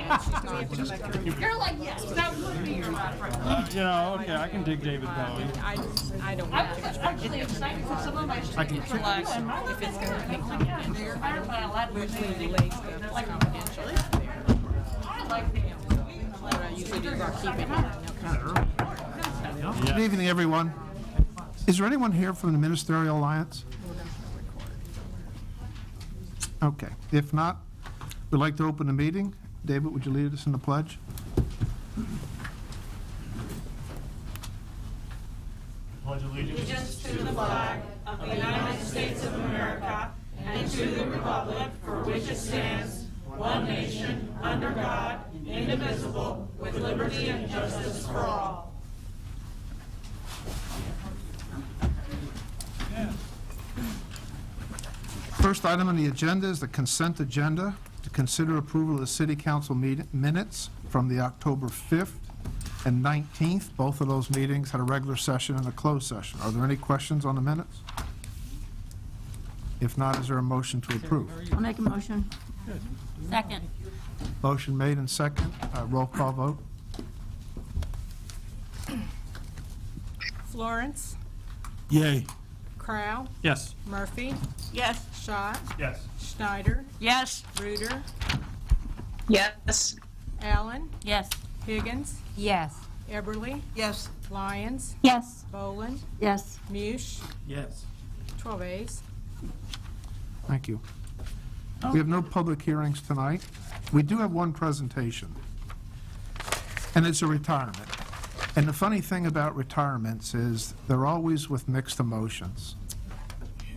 You're like, yes, that would be your last friend. Okay, I can dig David Bowie. I don't I was actually excited for some of my students are like, if it's going to be they're hired by a lot of like confidential. I like them. what I usually do is I'll keep it. Good evening, everyone. Is there anyone here from the Ministerial Alliance? Okay. If not, we'd like to open the meeting. David, would you lead us in the pledge? Pledge allegiance To the flag of the United States of America and to the republic for which it stands, one nation, under God, indivisible, with liberty and justice for all. First item on the agenda is the consent agenda to consider approval of the City Council minutes from the October 5th and 19th. Both of those meetings had a regular session and a closed session. Are there any questions on the minutes? If not, is there a motion to approve? I'll make a motion. Second. Motion made and second. Roll call vote. Florence, Yay. Crow, Yes. Murphy, Yes. Schott, Yes. Schneider, Yes. Reuter, Yes. Allen, Yes. Higgins, Yes. Eberly, Yes. Lyons, Yes. Boland, Yes. Mush, Yes. 12 A's. Thank you. We have no public hearings tonight. We do have one presentation, and it's a retirement. And the funny thing about retirements is they're always with mixed emotions.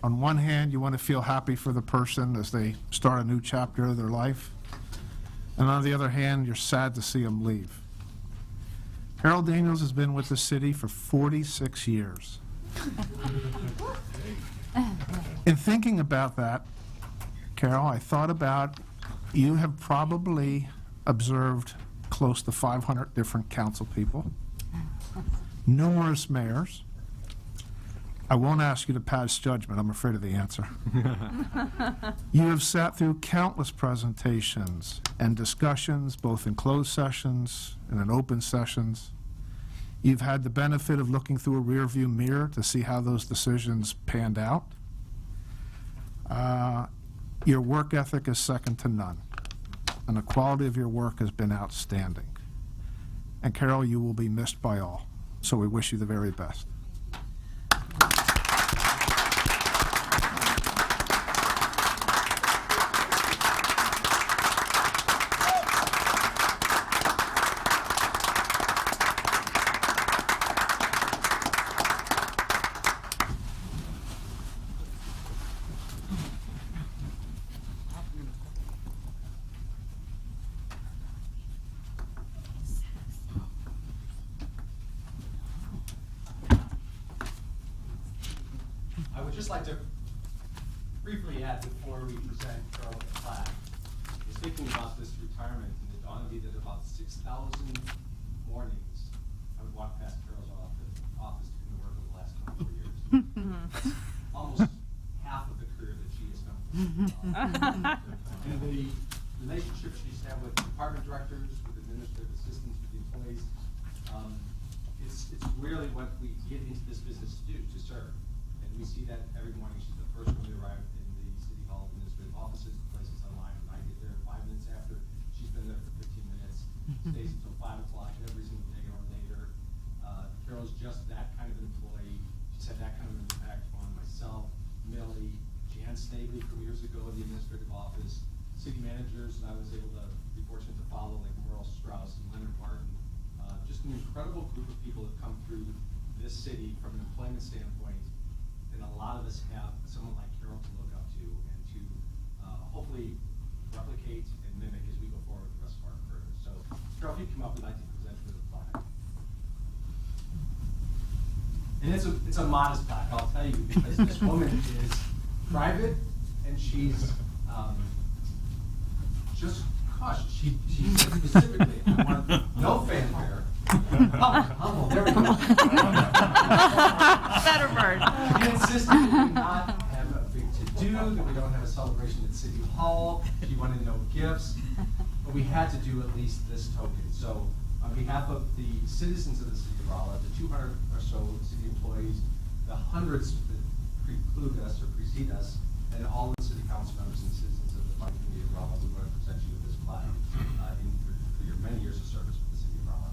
On one hand, you want to feel happy for the person as they start a new chapter of their life. And on the other hand, you're sad to see them leave. Harold Daniels has been with the city for 46 years. In thinking about that, Carol, I thought about, you have probably observed close to 500 different council people, numerous mayors. I won't ask you to pass judgment, I'm afraid of the answer. You have sat through countless presentations and discussions, both in closed sessions and in open sessions. You've had the benefit of looking through a rearview mirror to see how those decisions panned out. Your work ethic is second to none, and the quality of your work has been outstanding. And Carol, you will be missed by all, so we wish you the very best. I would just like to briefly add before we present Carol with the plaque. I was thinking about this retirement, and it dawned on me that about 6,000 mornings I would walk past Carol's office to work over the last 24 years. Almost half of the career that she has come through. And the relationship she's had with department directors, with administrative assistants, with the employees, it's really what we get into this business to do, to serve. And we see that every morning. She's the first one to arrive in the City Hall administrative offices, places online. When I get there 5 minutes after, she's been there for 15 minutes, stays until 5 o'clock every single day or later. Carol's just that kind of employee. She's had that kind of impact on myself, Millie, Jan Snavely from years ago in the administrative office, city managers that I was able to be fortunate to follow, like Merle Strauss and Leonard Martin. Just an incredible group of people that come through this city from an employment standpoint. And a lot of us have someone like Carol to look up to and to hopefully replicate and mimic as we go forward with the rest of our careers. So, Carol, if you come up, we'd like to present you with a plaque. And it's a modest plaque, I'll tell you, because this woman is private and she's just hushed. She specifically, I want no fanfare. Humble, there we go. Better bird. She insisted that we not have a big to-do, that we don't have a celebration at City Hall. She wanted no gifts. But we had to to do at least this token. So on behalf of the citizens of the city of Rolla, the 200 or so city employees, the hundreds that preclude us or precede us, and all the city council members and citizens of the fine community of Rolla, we want to present you with this plaque for your many years of service with the city of Rolla.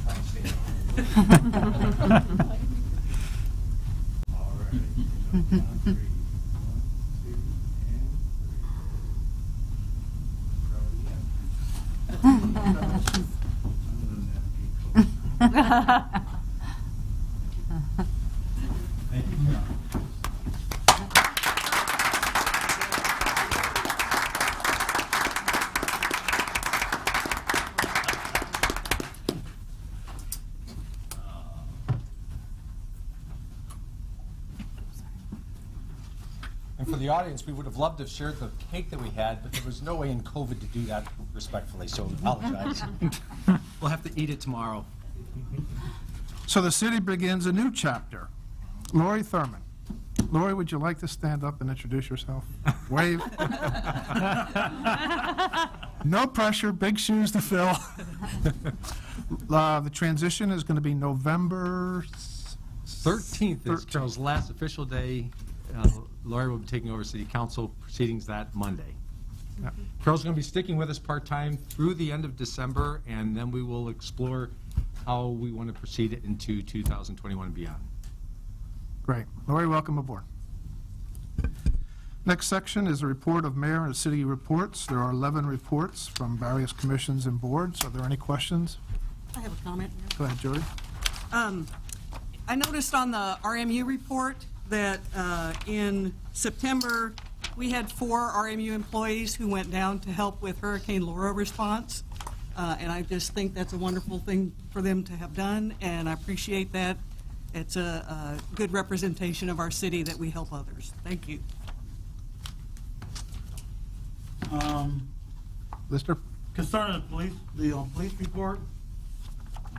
Try and stay All right. On three. 1, 2, and 3. Thank you, Carol. And for the audience, we would have loved to have shared the cake that we had, but there was no way in COVID to do that respectfully, so we apologize. We'll have to eat it tomorrow. So the city begins a new chapter. Lori Thurman. Lori, would you like to stand up and introduce yourself? Wave. No pressure, big shoes to fill. The transition is going to be November 13th is 13th. Carol's last official day. Lori will be taking over city council proceedings that Monday. Yeah. Carol's going to be sticking with us part-time through the end of December, and then we will explore how we want to proceed into 2021 and beyond. Great. Lori, welcome aboard. Next section is a report of mayor and city reports. There are 11 reports from various commissions and boards. Are there any questions? I have a comment. Go ahead, Jody. I noticed on the RMU report that in September, we had 4 RMU employees who went down to help with Hurricane Laura response. And I just think that's a wonderful thing for them to have done, and I appreciate that. It's a good representation of our city that we help others. Thank you. Lister? Concerning the police report,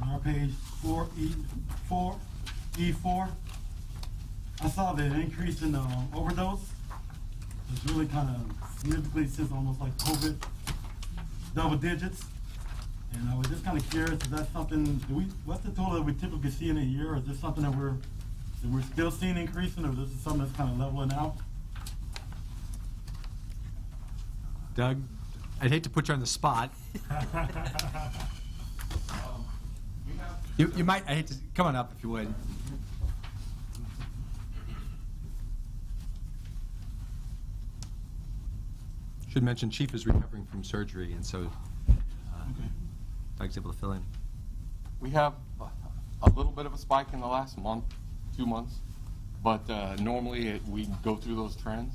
on our page 4E4, I saw the increase in the overdose. It's really kind of significantly since almost like COVID, double digits. And I was just kind of curious, is that something, what's the total that we typically see in a year? Or is this something that we're still seeing increasing, or is this something that's kind of leveling out? Doug, I'd hate to put you on the spot. You might, I hate to, come on up if you would. Should mention Chief is recovering from surgery, and so Doug's able to fill in. We have a little bit of a spike in the last month, 2 months, but normally we go through those trends,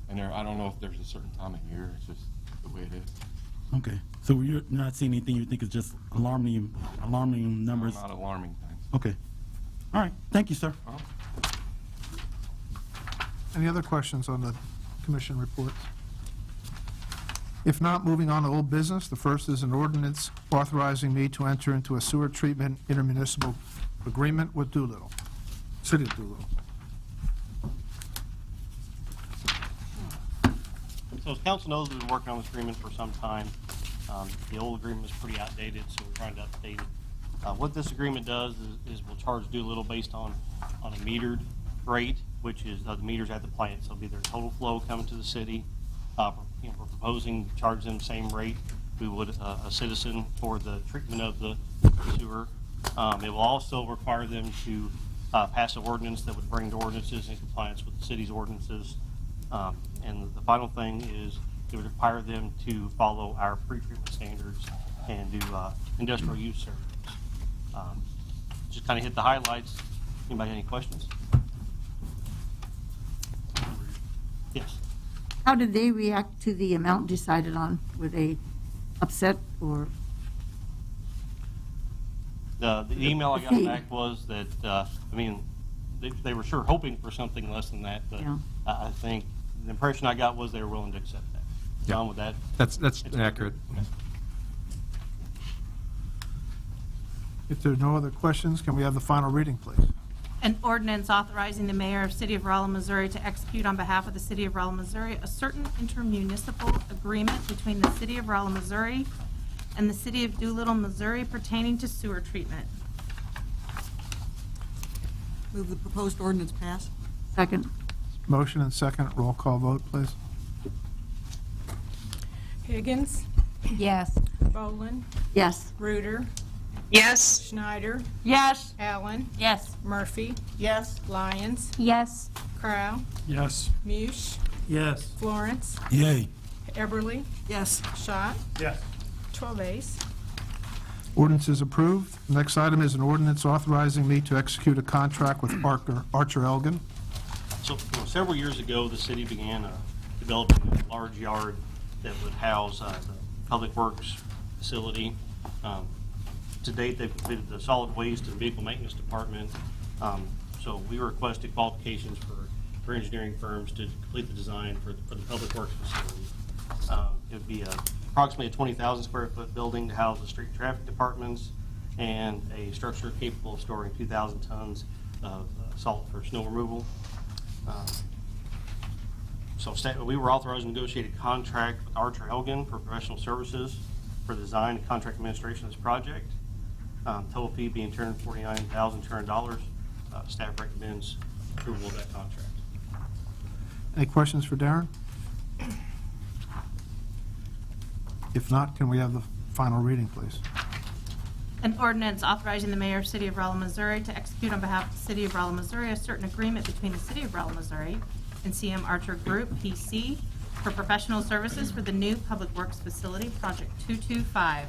and I don't know if there's a certain time of year, it's just the way it is. Okay, so you're not seeing anything you think is just alarming numbers? Not alarming things. Okay. All right, thank you, sir. Any other questions on the commission reports? If not, moving on to old business. The first is an ordinance authorizing me to enter into a sewer treatment intermunicipal agreement with Doolittle, City of Doolittle. So as council knows, we've been working on this agreement for some time. The old agreement is pretty outdated, so we're trying to update it. What this agreement does is we'll charge Doolittle based on a metered rate, which is the meters at the plant. So it'll be their total flow coming to the city. We're proposing to charge them the same rate we would a citizen for the treatment of the sewer. It will also require them to pass an ordinance that would bring the ordinances in compliance with the city's ordinances. And the final thing is it would require them to follow our pre-treatment standards and do industrial use surveys. Just kind of hit the highlights. Anybody have any questions? Yes. How did they react to the amount decided on? Were they upset or? The email I got back was that, they were sure hoping for something less than that, but Yeah. I think the impression I got was they were willing to accept that. John, with that? That's accurate. If there are no other questions, can we have the final reading, please? An ordinance authorizing the mayor of City of Rolla, Missouri to execute on behalf of the City of Rolla, Missouri, a certain intermunicipal agreement between the City of Rolla, Missouri and the City of Doolittle, Missouri pertaining to sewer treatment. Move the proposed ordinance pass. Second. Motion and second, roll call vote, please. Higgins, Yes. Bolin, Yes. Reuter, Yes. Schneider, Yes. Allen, Yes. Murphy, Yes. Lyons, Yes. Crow, Yes. Mush, Yes. Florence, Yay. Eberly, Yes. Schott, Yes. 12 ayes. Ordinance is approved. Next item is an ordinance authorizing me to execute a contract with Archer Elgin. So, several years ago, the city began developing a large yard that would house the Public Works facility. To date, they've completed the solid waste and vehicle maintenance department. So we requested qualifications for engineering firms to complete the design for the Public Works facility. It would be approximately a 20,000 square foot building to house the street and traffic departments and a structure capable of storing 2,000 tons of salt for snow removal. We were authorized to negotiate a contract with Archer Elgin for professional services for the design and contract administration of this project. Total fee being $249,200. Staff recommends approval of that contract. Any questions for Darren? If not, can we have the final reading, please? An ordinance authorizing the mayor of City of Rolla, Missouri to execute on behalf of the City of Rolla, Missouri a certain agreement between the City of Rolla, Missouri and CM Archer Group, PC, for professional services for the new Public Works Facility, Project 225.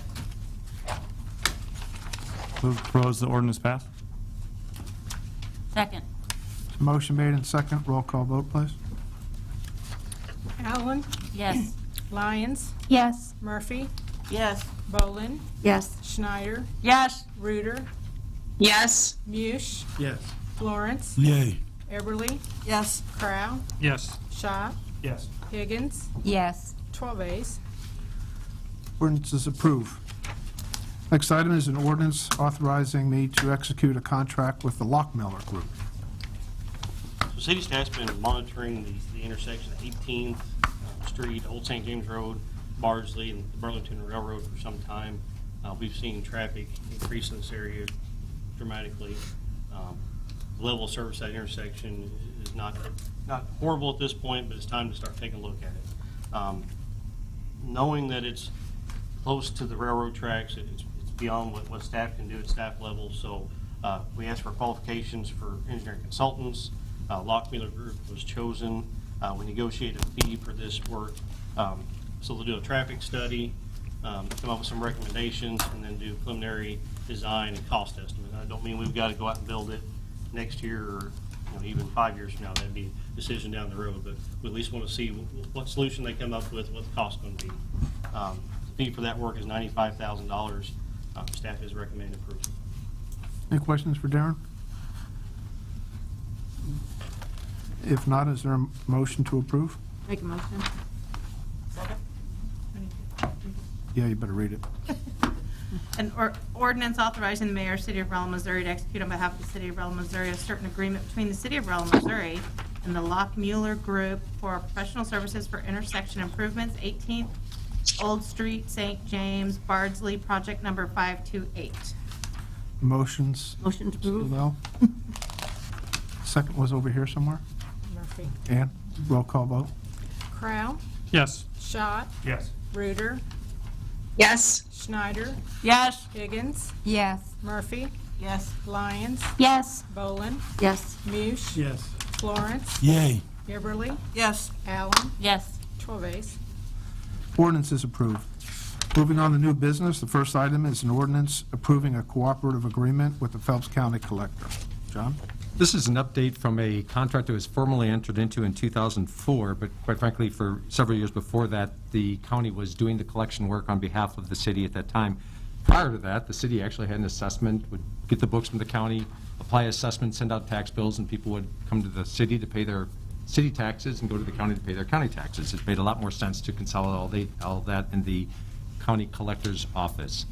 Move to propose the ordinance pass. Second. Motion made and second, roll call vote, please. Allen, Yes. Lyons, Yes. Murphy, Yes. Bolin, Yes. Schneider, Yes. Reuter, Yes. Mush, Yes. Florence, Yay. Eberly, Yes. Crow, Yes. Schott, Yes. Higgins, Yes. 12 ayes. Ordinance is approved. Next item is an ordinance authorizing me to execute a contract with the Lockmiller Group. So city staff's been monitoring the intersection of 18th Street, Old St. James Road, Bardsley, and the Burlington Railroad for some time. We've seen traffic increase in this area dramatically. The level of service at that intersection is not horrible at this point, but it's time to start taking a look at it. Knowing that it's close to the railroad tracks, it's beyond what staff can do at staff level, so we asked for qualifications for engineering consultants. Lockmiller Group was chosen. We negotiated a fee for this work. So they'll do a traffic study, come up with some recommendations, and then do preliminary design and cost estimate. I don't mean we've got to go out and build it next year or even 5 years from now. That'd be a decision down the road, but we at least want to see what solution they come up with, what the cost going to be. The fee for that work is $95,000. Staff is recommending approval. Any questions for Darren? If not, is there a motion to approve? Make a motion. Yeah, you better read it. An ordinance authorizing the mayor of City of Rolla, Missouri to execute on behalf of the City of Rolla, Missouri a certain agreement between the City of Rolla, Missouri and the Lockmuller Group for professional services for intersection improvements, 18th Old Street, St. James, Bardsley, project number 528. Motions. Motion to approve. Well, second was over here somewhere. Murphy, Ann, roll call vote. Crow, Yes. Schott, Yes. Reuter, Yes. Schneider, Yes. Higgins, Yes. Murphy, Yes. Lyons, Yes. Bolin, Yes. Mush, Yes. Florence, Yay. Eberly, Yes. Allen, Yes. 12 ayes. Ordinance is approved. Moving on to new business, the first item is an ordinance approving a cooperative agreement with the Phelps County Collector. John? This is an update from a contract that was formally entered into in 2004, but quite frankly, for several years before that, the county was doing the collection work on behalf of the city at that time. Prior to that, the city actually had an assessment, would get the books from the county, apply assessment, send out tax bills, and people would come to the city to pay their city taxes and go to the county to pay their county taxes. It made a lot more sense to consolidate all that in the county collector's office.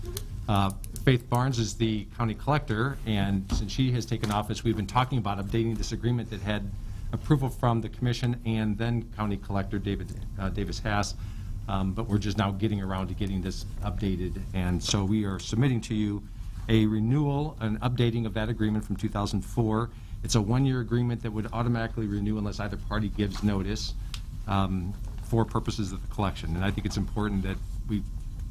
Faith Barnes is the county collector, and since she has taken office, we've been talking about updating this agreement that had approval from the commission and then county collector Davis Hass, but we're just now getting around to getting this updated. And so we are submitting to you a renewal, an updating of that agreement from 2004. It's a one-year agreement that would automatically renew unless either party gives notice for purposes of the collection. And I think it's important that we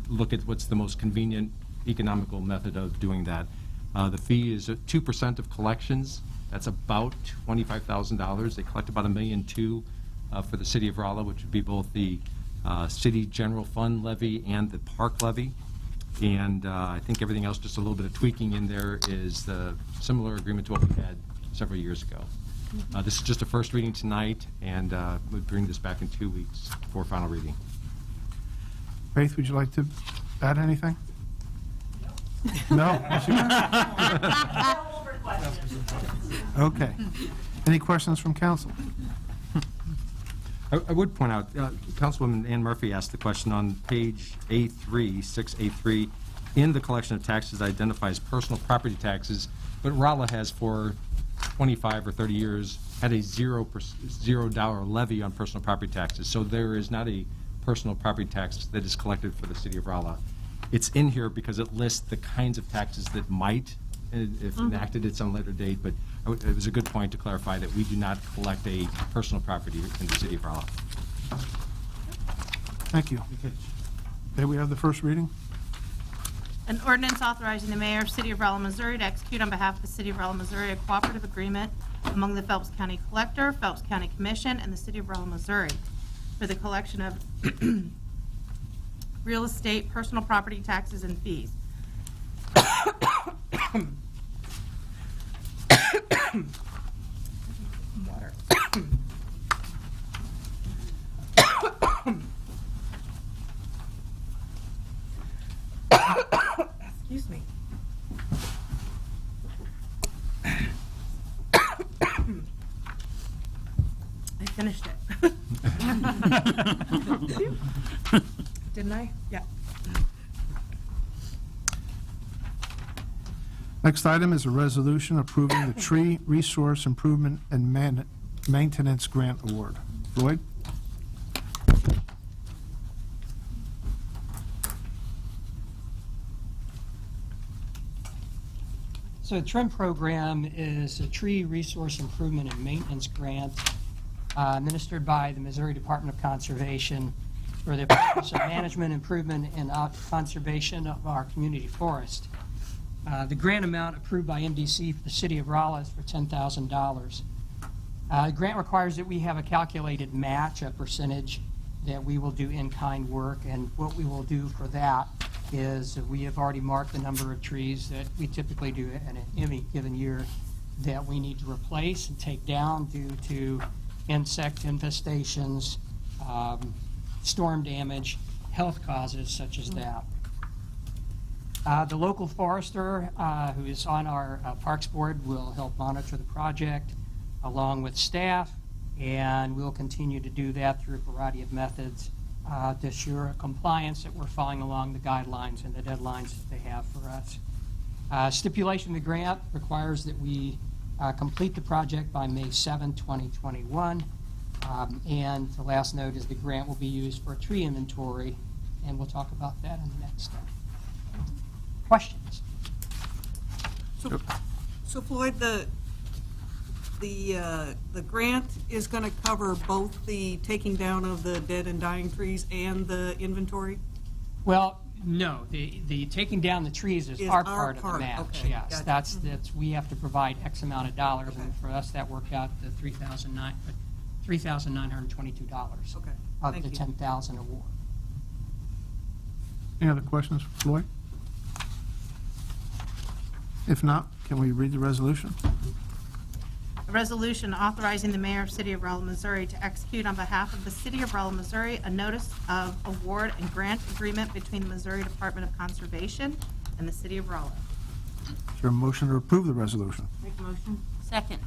look at what's the most convenient economical method of doing that. The fee is 2% of collections. That's about $25,000. They collect about $1.2 million for the city of Rolla, which would be both the city general fund levy and the park levy. And I think everything else, just a little bit of tweaking in there, is the similar agreement to what we had several years ago. This is just a first reading tonight, and we'll bring this back in 2 weeks for final reading. Faith, would you like to add anything? No? Okay. Any questions from council? I would point out, Councilwoman Ann Murphy asked the question on page A3, 6A3, in the collection of taxes identifies personal property taxes, but Rolla has for 25 or 30 years had a $0 levy on personal property taxes. So there is not a personal property tax that is collected for the city of Rolla. It's in here because it lists the kinds of taxes that might, if enacted at some later date, but it was a good point to clarify that we do not collect a personal property in the city of Rolla. Thank you. May we have the first reading? An ordinance authorizing the mayor of City of Rolla, Missouri to execute on behalf of the City of Rolla, Missouri, a cooperative agreement among the Phelps County Collector, Phelps County Commission, and the City of Rolla, Missouri for the collection of real estate, personal property taxes, and fees. Water. Excuse me. I finished it. Didn't I? Yeah. Next item is a resolution approving the Tree Resource Improvement and Maintenance Grant Award. Lloyd? So the TRIM program is a tree resource improvement and maintenance grant administered by the Missouri Department of Conservation for the purpose of management, improvement, and conservation of our community forest. The grant amount approved by MDC for the city of Rolla is for $10,000. The grant requires that we have a calculated match, a percentage that we will do in-kind work, and what we will do for that is we have already marked the number of trees that we typically do in any given year that we need to replace and take down due to insect infestations, storm damage, health causes such as that. The local forester who is on our Parks Board will help monitor the project along with staff, and we'll continue to do that through a variety of methods to assure compliance that we're following along the guidelines and the deadlines that they have for us. Stipulation of the grant requires that we complete the project by May 7, 2021. And the last note is the grant will be used for a tree inventory, and we'll talk about that in the next step. Questions? So Floyd, the grant is going to cover both the taking down of the dead and dying trees and the inventory? Well, no. The taking down the trees is our part of the match. Okay, Yes, gotcha. that's we have to provide X amount of dollars, and for us that worked out to $3,922 Okay, of thank the you. $10,000 award. Any other questions for Floyd? If not, can we read the resolution? A resolution authorizing the mayor of City of Rolla, Missouri to execute on behalf of the City of Rolla, Missouri a notice of award and grant agreement between the Missouri Department of Conservation and the City of Rolla. Is there a motion to approve the resolution? Make a motion. Second.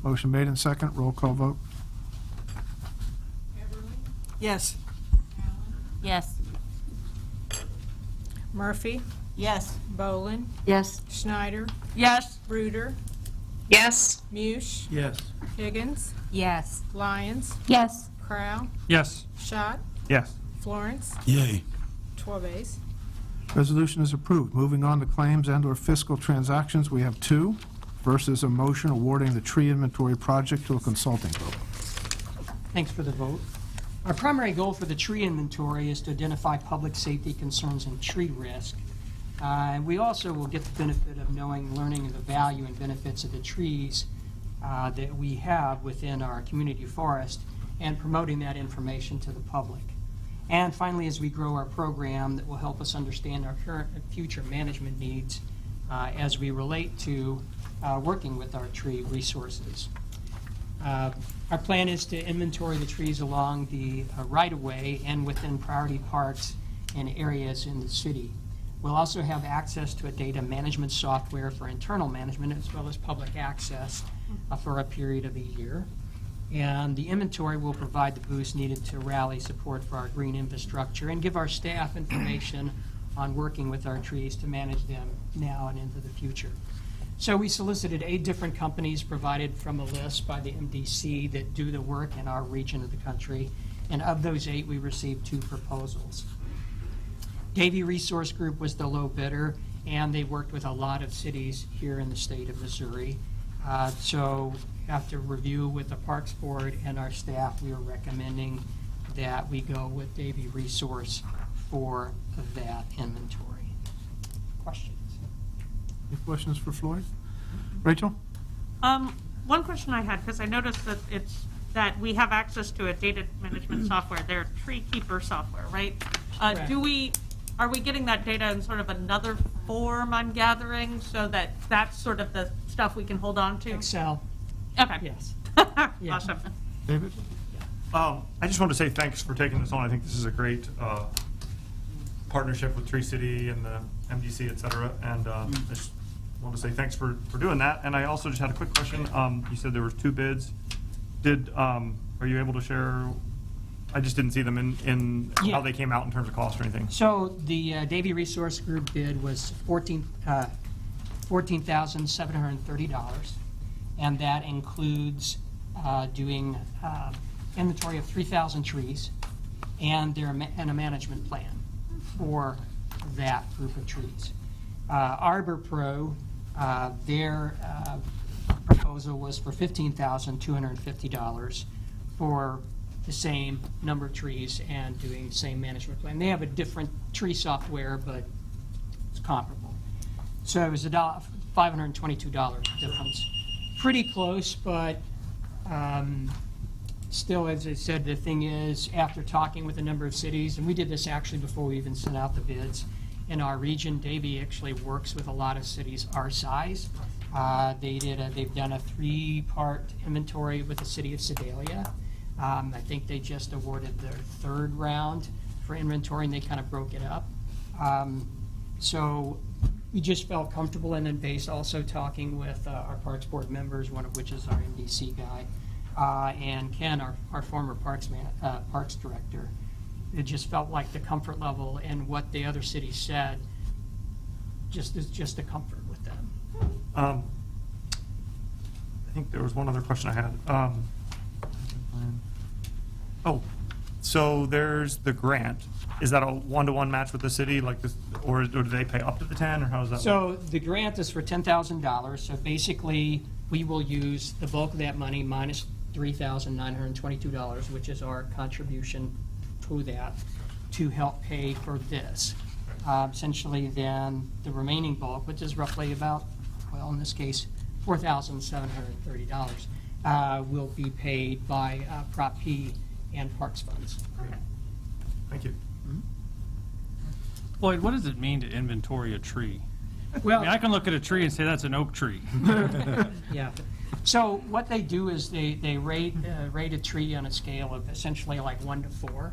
Motion made and second. Roll call vote. Yes. Yes. Murphy, Yes. Bolin, Yes. Schneider, Yes. Bruder, Yes. Mush, Yes. Higgins, Yes. Lyons, Yes. Crow, Yes. Schott, Yes. Florence, Yay. 12 ayes. Resolution is approved. Moving on to claims and/or fiscal transactions, we have two. First is a motion awarding the tree inventory project to a consulting firm. Thanks for the vote. Our primary goal for the tree inventory is to identify public safety concerns and tree risk. And we also will get the benefit of learning the value and benefits of the trees that we have within our community forest and promoting that information to the public. And finally, as we grow our program, that will help us understand our current and future management needs as we relate to working with our tree resources. Our plan is to inventory the trees along the right-of-way and within priority parks and areas in the city. We'll also have access to a data management software for internal management as well as public access for a period of a year. And the inventory will provide the boost needed to rally support for our green infrastructure and give our staff information on working with our trees to manage them now and into the future. So we solicited 8 different companies provided from a list by the MDC that do the work in our region of the country. And of those 8, we received 2 proposals. Davie Resource Group was the low bidder, and they worked with a lot of cities here in the state of Missouri. So after review with the Parks Board and our staff, we are recommending that we go with Davie Resource for that inventory. Questions? Any questions for Floyd? Rachel? One question I had, because I noticed that we have access to a data management software, their tree keeper software, right? Correct. Are we getting that data in sort of another form, I'm gathering, so that that's sort of the stuff we can hold on to? Excel, Okay. yes. Yeah. Awesome. David? I just wanted to say thanks for taking this on. I think this is a great partnership with Tree City and the MDC, et cetera. And I just want to say thanks for doing that. And I also just had a quick question. You said there were 2 bids. Are you able to share? I just didn't see them in Yeah. how they came out in terms of cost or anything. So the Davie Resource Group bid was $14,730, and that includes doing inventory of 3,000 trees and a management plan for that group of trees. Arbor Pro, their proposal was for $15,250 for the same number of trees and doing the same management plan. They have a different tree software, but it's comparable. So it was $522 difference. Pretty close, but still, as I said, the thing is, after talking with a number of cities, and we did this actually before we even sent out the bids, in our region, Davie actually works with a lot of cities our size. They've done a 3-part inventory with the city of Sedalia. I think they just awarded their 3rd round for inventory, and they kind of broke it up. So we just felt comfortable, and then based also talking with our Parks Board members, one of which is our MDC guy, and Ken, our former Parks Director. It just felt like the comfort level and what the other cities said is just a comfort with them. I think there was one other question I had. So there's the grant. Is that a 1-to-1 match with the city, like this, or do they pay up to the 10, or how does that work? So the grant is for $10,000. So basically, we will use the bulk of that money minus $3,922, which is our contribution to that, to help pay for this. Essentially, then the remaining bulk, which is roughly about, well, in this case, $4,730, will be paid by Prop P and Parks funds. Thank you. Lloyd, what does it mean to inventory a tree? Well, I mean, I can look at a tree and say that's an oak tree. Yeah. So what they do is they rate a tree on a scale of essentially like 1 to 4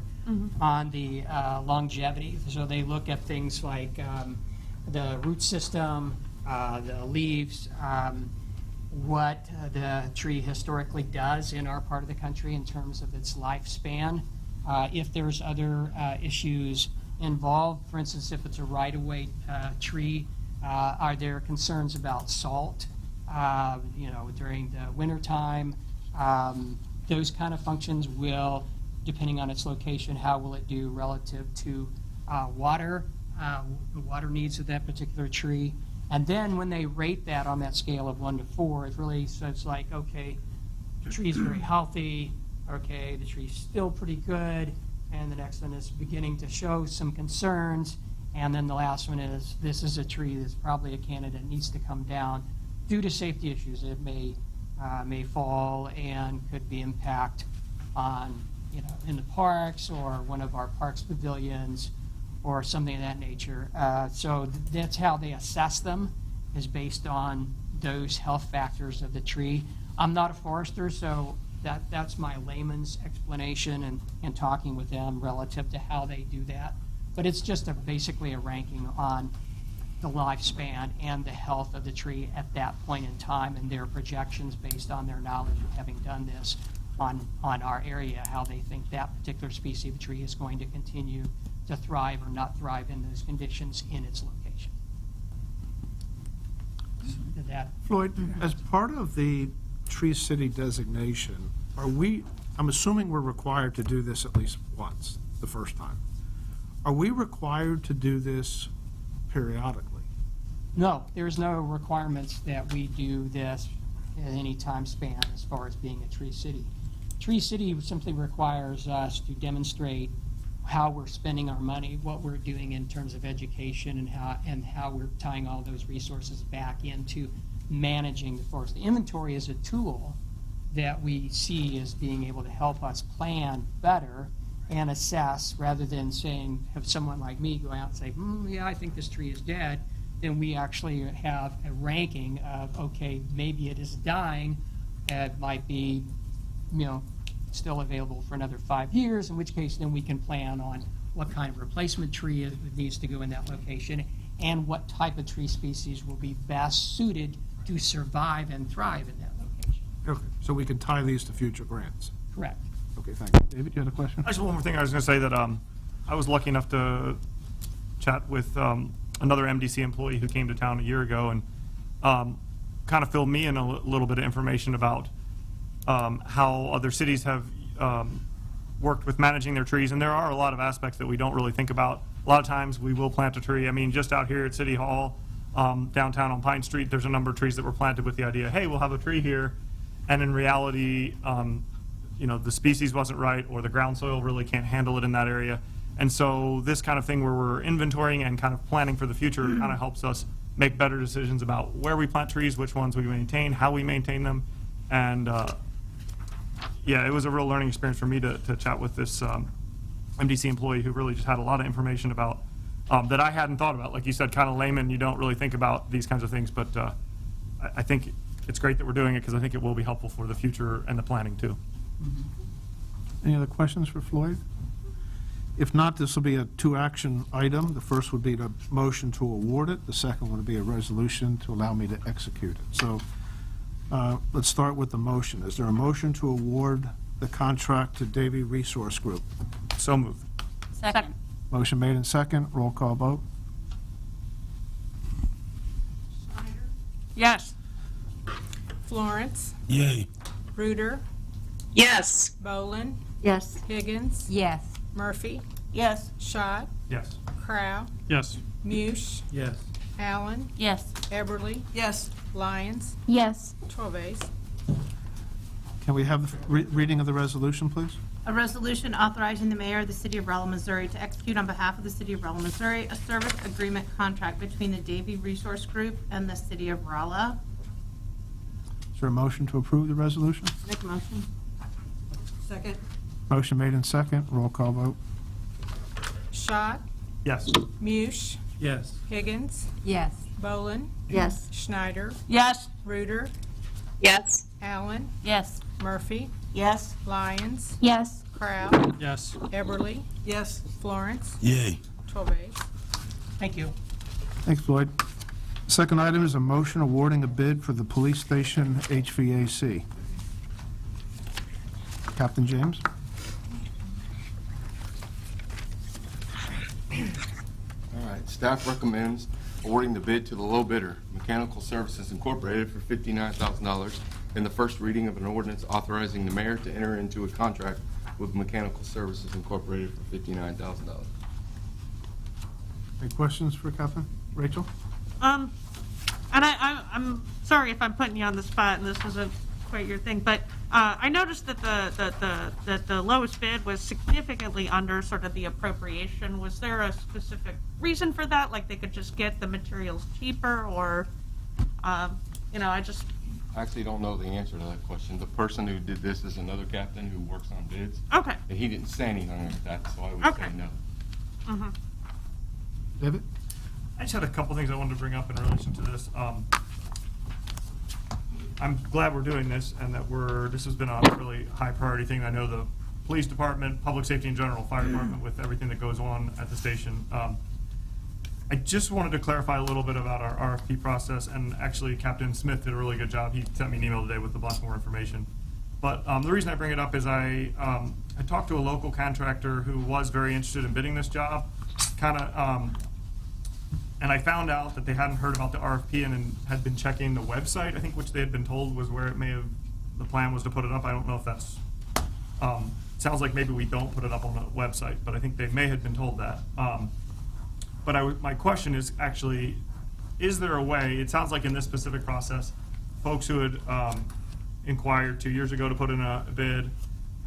on the longevity. So they look at things like the root system, the leaves, what the tree historically does in our part of the country in terms of its lifespan. If there's other issues involved. For instance, if it's a right-of-way tree, are there concerns about salt, during the wintertime? Those kind of functions will, depending on its location, how will it do relative to water, the water needs of that particular tree. And then when they rate that on that scale of 1 to 4, it's really, so it's like, okay, the tree's very healthy, okay, the tree's still pretty good, and the next one is beginning to show some concerns, and then the last one is, this is a tree that's probably a candidate, needs to come down due to safety issues. It may fall and could be impact on, in the parks or one of our parks pavilions or something of that nature. So that's how they assess them, is based on those health factors of the tree. I'm not a forester, so that's my layman's explanation and talking with them relative to how they do that. But it's just basically a ranking on the lifespan and the health of the tree at that point in time, and their projections based on their knowledge of having done this on our area, how they think that particular species of tree is going to continue to thrive or not thrive in those conditions in its location. Did that? Floyd, as part of the Tree City designation, I'm assuming we're required to do this at least once, the first time. Are we required to do this periodically? No, there's no requirements that we do this at any time span as far as being a Tree City. Tree City simply requires us to demonstrate how we're spending our money, what we're doing in terms of education, and how we're tying all those resources back into managing the forest. The inventory is a tool that we see as being able to help us plan better and assess, rather than saying, have someone like me go out and say, yeah, I think this tree is dead. Then we actually have a ranking of, okay, maybe it is dying. It might be, still available for another 5 years, in which case then we can plan on what kind of replacement tree needs to go in that location and what type of tree species will be best suited to survive and thrive in that location. Okay, so we can tie these to future grants. Correct. Okay, thank you. David, you had a question? Actually, one more thing I was going to say that I was lucky enough to chat with another MDC employee who came to town a year ago and kind of filled me in a little bit of information about how other cities have worked with managing their trees. And there are a lot of aspects that we don't really think about. A lot of times we will plant a tree. I mean, just out here at City Hall, downtown on Pine Street, there's a number of trees that were planted with the idea, hey, we'll have a tree here. And in reality, the species wasn't right, or the ground soil really can't handle it in that area. And so this kind of thing where we're inventorying and kind of planning for the future kind of helps us make better decisions about where we plant trees, which ones we maintain, how we maintain them. And yeah, it was a real learning experience for me to chat with this MDC employee who really just had a lot of information about that I hadn't thought about. Like you said, kind of layman, you don't really think about these kinds of things, but I think it's great that we're doing it because I think it will be helpful for the future and the planning too. Any other questions for Floyd? If not, this will be a 2-action item. The first would be the motion to award it. The second would be a resolution to allow me to execute it. So let's start with the motion. Is there a motion to award the contract to Davy Resource Group? So moved. Second. Motion made and second. Roll call vote. Yes. Florence, Yay. Reuter, Yes. Bolin, Yes. Higgins, Yes. Murphy, Yes. Schott, Yes. Crow, Yes. Mush, Yes. Allen, Yes. Eberly, Yes. Lyons, Yes. 12 ayes. Can we have the reading of the resolution, please? A resolution authorizing the mayor of the city of Rolla, Missouri to execute on behalf of the city of Rolla, Missouri, a service agreement contract between the Davy Resource Group and the city of Rolla. Is there a motion to approve the resolution? Make a motion. Second. Motion made and second. Roll call vote. Schott, Yes. Mush, Yes. Higgins, Yes. Bolin, Yes. Schneider, Yes. Reuter, Yes. Allen, Yes. Murphy, Yes. Lyons, Yes. Crow, Yes. Eberly, Yes. Florence, Yay. 12 ayes. Thank you. Thanks, Floyd. Second item is a motion awarding a bid for the police station HVAC. Captain James? right, staff recommends awarding the bid to the low bidder, Mechanical Services Incorporated, for $59,000 in the first reading of an ordinance authorizing the mayor to enter into a contract with Mechanical Services Incorporated for $59,000. Any questions for Captain? Rachel? And I'm sorry if I'm putting you on the spot and this isn't quite your thing, but I noticed that the lowest bid was significantly under sort of the appropriation. Was there a specific reason for that? Like they could just get the materials cheaper, or I just. I actually don't know the answer to that question. The person who did this is another captain who works on bids. Okay. And he didn't say anything like that, so I would Okay. say no. Mm-hmm. David? I just had a couple things I wanted to bring up in relation to this. I'm glad we're doing this and that this has been a really high priority thing. I know the police department, public safety in general, fire department, with everything that goes on at the station. I just wanted to clarify a little bit about our RFP process, and actually Captain Smith did a really good job. He sent me an email today with a bunch more information. But the reason I bring it up is I talked to a local contractor who was very interested in bidding this job, and I found out that they hadn't heard about the RFP and had been checking the website, I think, which they had been told was where the plan was to put it up. I don't know if that's, sounds like maybe we don't put it up on the website, but I think they may have been told that. But my question is actually, is there a way, it sounds like in this specific process, folks who had inquired 2 years ago to put in a bid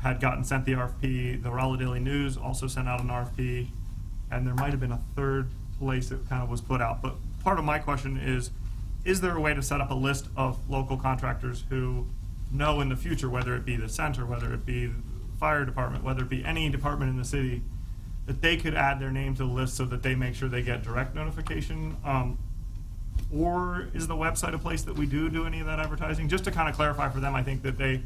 had gotten sent the RFP. The Rolla Daily News also sent out an RFP, and there might have been a third place that kind of was put out. But part of my question is there a way to set up a list of local contractors who know in the future, whether it be the center, whether it be the fire department, whether it be any department in the city, that they could add their name to the list so that they make sure they get direct notification? Or is the website a place that we do any of that advertising? Just to kind of clarify for them, I think that they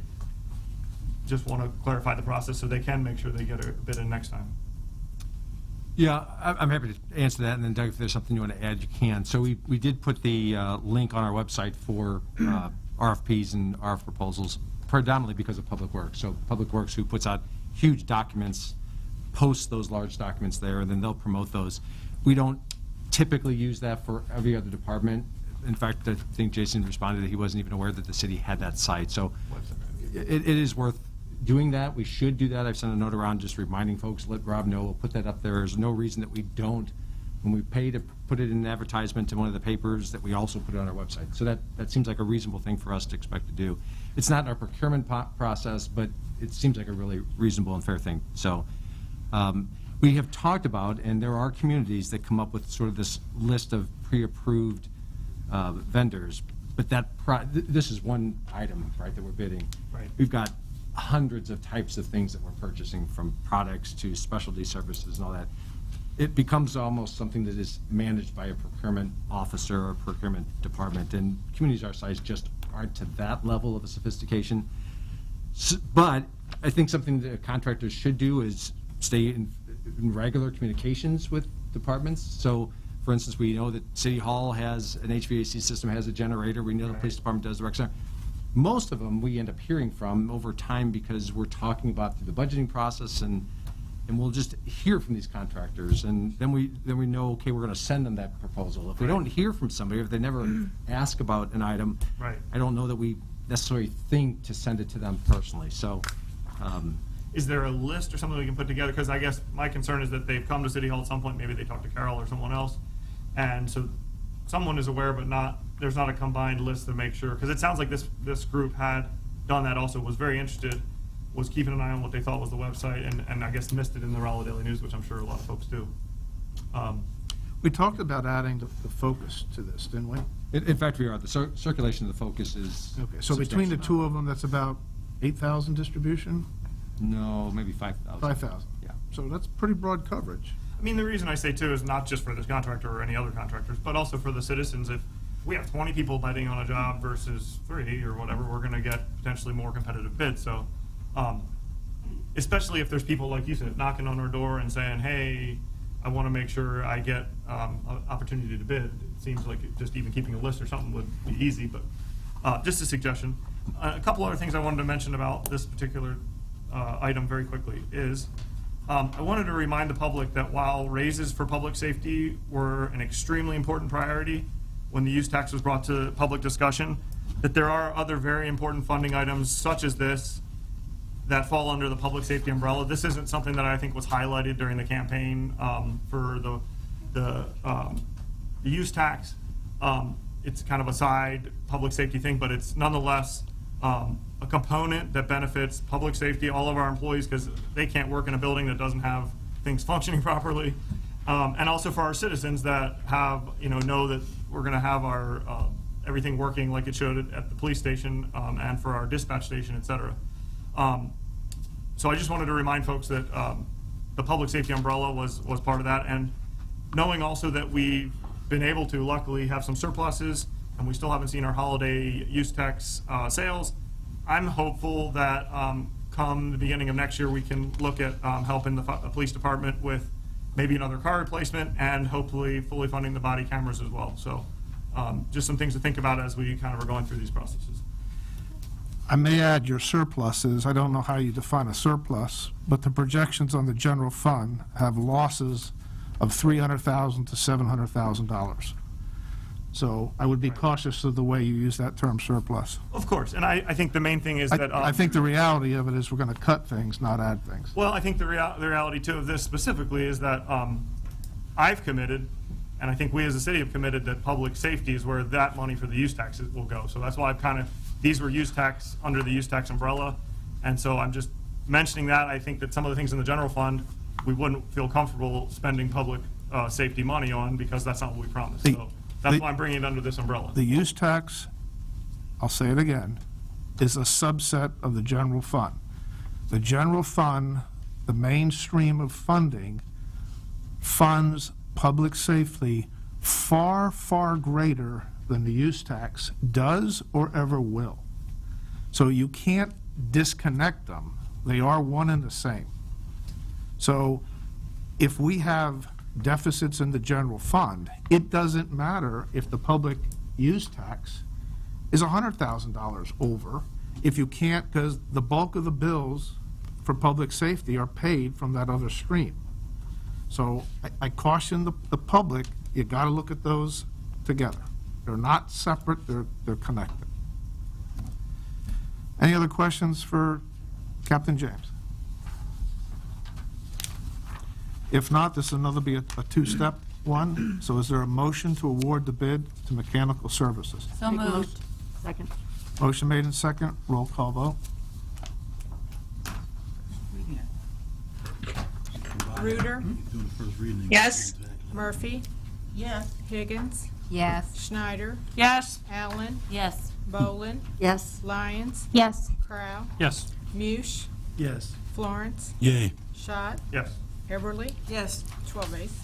just want to clarify the process so they can make sure they get a bid in next time. Yeah, I'm happy to answer that, and then Doug, if there's something you want to add, you can. So we did put the link on our website for RFPs and RF proposals, predominantly because of Public Works. So Public Works, who puts out huge documents, posts those large documents there, and then they'll promote those. We don't typically use that for every other department. In fact, I think Jason responded that he wasn't even aware that the city had that site. So it is worth doing that. We should do that. I've sent a note around just reminding folks, let Rob know, we'll put that up there. There's no reason that we don't, when we pay to put it in an advertisement in one of the papers, that we also put it on our website. So that seems like a reasonable thing for us to expect to do. It's not in our procurement process, but it seems like a really reasonable and fair thing. So we have talked about, and there are communities that come up with sort of this list of pre-approved vendors, but this is one item, right, that we're bidding. Right. We've got hundreds of types of things that we're purchasing, from products to specialty services and all that. It becomes almost something that is managed by a procurement officer or procurement department, and communities our size just aren't to that level of a sophistication. But I think something that contractors should do is stay in regular communications with departments. So, for instance, we know that City Hall has an HVAC system, has a generator. We know the police department does, the rec center. Most of them we end up hearing from over time because we're talking about through the budgeting process, and we'll just hear from these contractors, and then we know, okay, we're going to send them that proposal. If we don't hear from somebody, if they never ask about an item, Right. I don't know that we necessarily think to send it to them personally. So. Is there a list or something we can put together? Because I guess my concern is that they've come to City Hall at some point, maybe they talked to Carol or someone else, and so someone is aware, but there's not a combined list to make sure, because it sounds like this group had done that also, was very interested, was keeping an eye on what they thought was the website, and I guess missed it in the Rolla Daily News, which I'm sure a lot of folks do. We talked about adding the focus to this, didn't we? In fact, we are. The circulation of the focus is. Okay, so between the substantial. two of them, that's about 8,000 distribution? No, maybe 5,000. 5,000. Yeah. So that's pretty broad coverage. I mean, the reason I say too is not just for this contractor or any other contractors, but also for the citizens. If we have 20 people bidding on a job versus 3 or whatever, we're going to get potentially more competitive bids. So, especially if there's people, like you said, knocking on our door and saying, hey, I want to make sure I get an opportunity to bid. It seems like just even keeping a list or something would be easy, but just a suggestion. A couple other things I wanted to mention about this particular item very quickly is I wanted to remind the public that while raises for public safety were an extremely important priority when the use tax was brought to public discussion, that there are other very important funding items such as this that fall under the public safety umbrella. This isn't something that I think was highlighted during the campaign for the use tax. It's kind of a side public safety thing, but it's nonetheless a component that benefits public safety, all of our employees, because they can't work in a building that doesn't have things functioning properly, and also for our citizens that have, know that we're going to have our everything working like it should at the police station and for our dispatch station, et cetera. So I just wanted to remind folks that the public safety umbrella was part of that, and knowing also that we've been able to luckily have some surpluses, and we still haven't seen our holiday use tax sales. I'm hopeful that come the beginning of next year, we can look at helping the police department with maybe another car replacement and hopefully fully funding the body cameras as well. So just some things to think about as we kind of are going through these processes. I may add your surpluses. I don't know how you define a surplus, but the projections on the general fund have losses of $300,000 to $700,000. So I would be cautious of the way you use that term surplus. Of course, and I think the main thing is that... I think the reality of it is we're going to cut things, not add things. Well, I think the reality, too, of this specifically is that I've committed, and I think we as a city have committed, that public safety is where that money for the use taxes will go. So that's why these were use tax under the use tax umbrella, and so I'm just mentioning that. I think that some of the things in the general fund, we wouldn't feel comfortable spending public safety money on because that's not what we promised. So that's why I'm bringing it under this umbrella. The use tax, I'll say it again, is a subset of the general fund. The general fund, the mainstream of funding, funds public safety far, far greater than the use tax does or ever will. So you can't disconnect them. They are one and the same. So if we have deficits in the general fund, it doesn't matter if the public use tax is $100,000 over, if you can't, because the bulk of the bills for public safety are paid from that other stream. So I caution the public, you got to look at those together. They're not separate, they're connected. Any other questions for Captain James? If not, this will another be a two-step one. So is there a motion to award the bid to Mechanical Services? So moved. Second. Motion made in second, roll call vote. Reuter. Yes. Murphy. Yes. Higgins. Yes. Schneider. Yes. Allen. Yes. Bolin. Yes. Lyons. Yes. Crow. Yes. Mush. Yes. Florence. Yay. Schott. Yes. Everly. Yes. 12 ayes.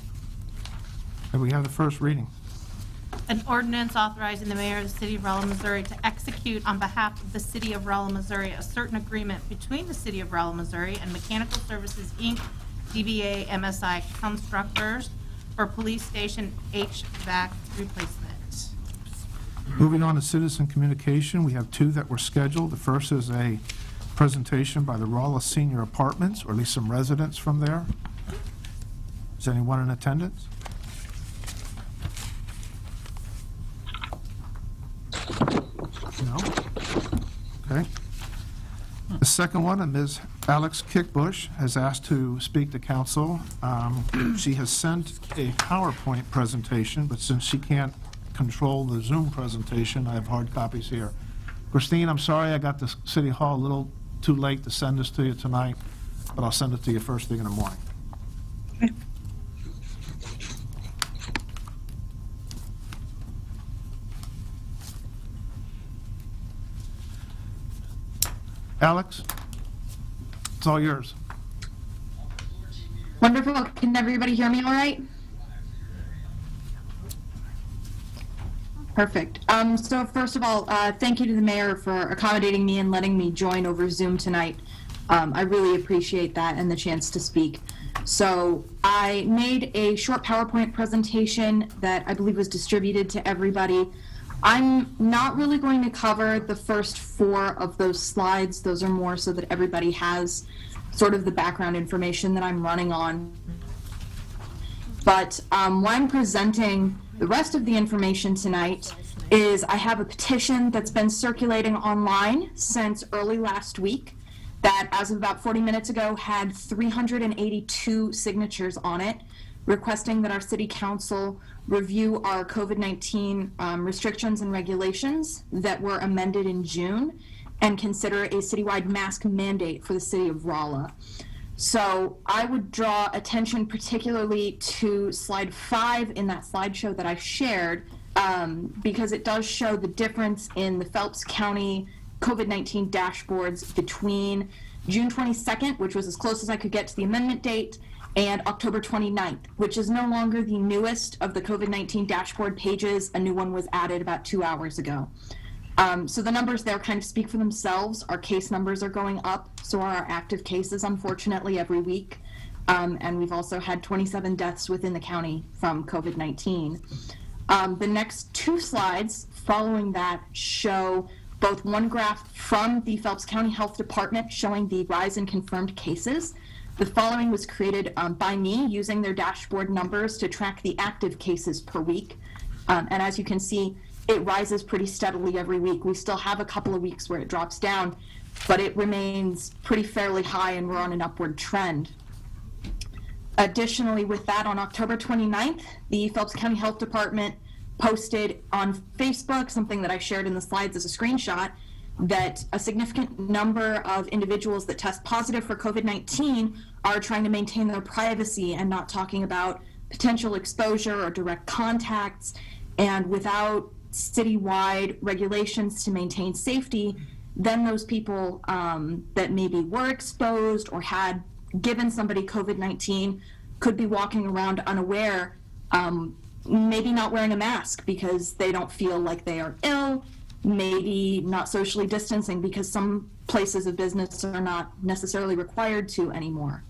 And we have the first reading. An ordinance authorizing the mayor of the city of Rolla, Missouri to execute on behalf of the city of Rolla, Missouri, a certain agreement between the city of Rolla, Missouri and Mechanical Services, Inc., DBA MSI Constructors for police station HVAC replacement. Moving on to citizen communication, we have two that were scheduled. The first is a presentation by the Rolla Senior Apartments, or at least some residents from there. Is anyone in attendance? No? Okay. The second one, Ms. Alex Kickbush has asked to speak to council. She has sent a PowerPoint presentation, but since she can't control the Zoom presentation, I have hard copies here. Christine, I'm sorry I got to City Hall a little too late to send this to you tonight, but I'll send it to you first thing in the morning. Okay. Alex, it's all yours. Wonderful. Can everybody hear me all right? Perfect. So first of all, thank you to the mayor for accommodating me and letting me join over Zoom tonight. I really appreciate that and the chance to speak. So I made a short PowerPoint presentation that I believe was distributed to everybody. I'm not really going to cover the first 4 of those slides. Those are more so that everybody has sort of the background information that I'm running on. But why I'm presenting the rest of the information tonight is I have a petition that's been circulating online since early last week that, as of about 40 minutes ago, had 382 signatures on it, requesting that our city council review our COVID-19 restrictions and regulations that were amended in June and consider a citywide mask mandate for the city of Rolla. So I would draw attention particularly to slide 5 in that slideshow that I shared, because it does show the difference in the Phelps County COVID-19 dashboards between June 22nd, which was as close as I could get to the amendment date, and October 29th, which is no longer the newest of the COVID-19 dashboard pages. A new one was added about 2 hours ago. So the numbers there kind of speak for themselves. Our case numbers are going up, so are our active cases, unfortunately, every week. And we've also had 27 deaths within the county from COVID-19. The next 2 slides following that show both one graph from the Phelps County Health Department showing the rise in confirmed cases. The following was created by me using their dashboard numbers to track the active cases per week. And as you can see, it rises pretty steadily every week. We still have a couple of weeks where it drops down, but it remains pretty fairly high and we're on an upward trend. Additionally, with that, on October 29th, the Phelps County Health Department posted on Facebook, something that I shared in the slides as a screenshot, that a significant number of individuals that test positive for COVID-19 are trying to maintain their privacy and not talking about potential exposure or direct contacts. And without citywide regulations to maintain safety, then those people that maybe were exposed or had given somebody COVID-19 could be walking around unaware, maybe not wearing a mask because they don't feel like they are ill, maybe not socially distancing because some places of business are not necessarily required to anymore.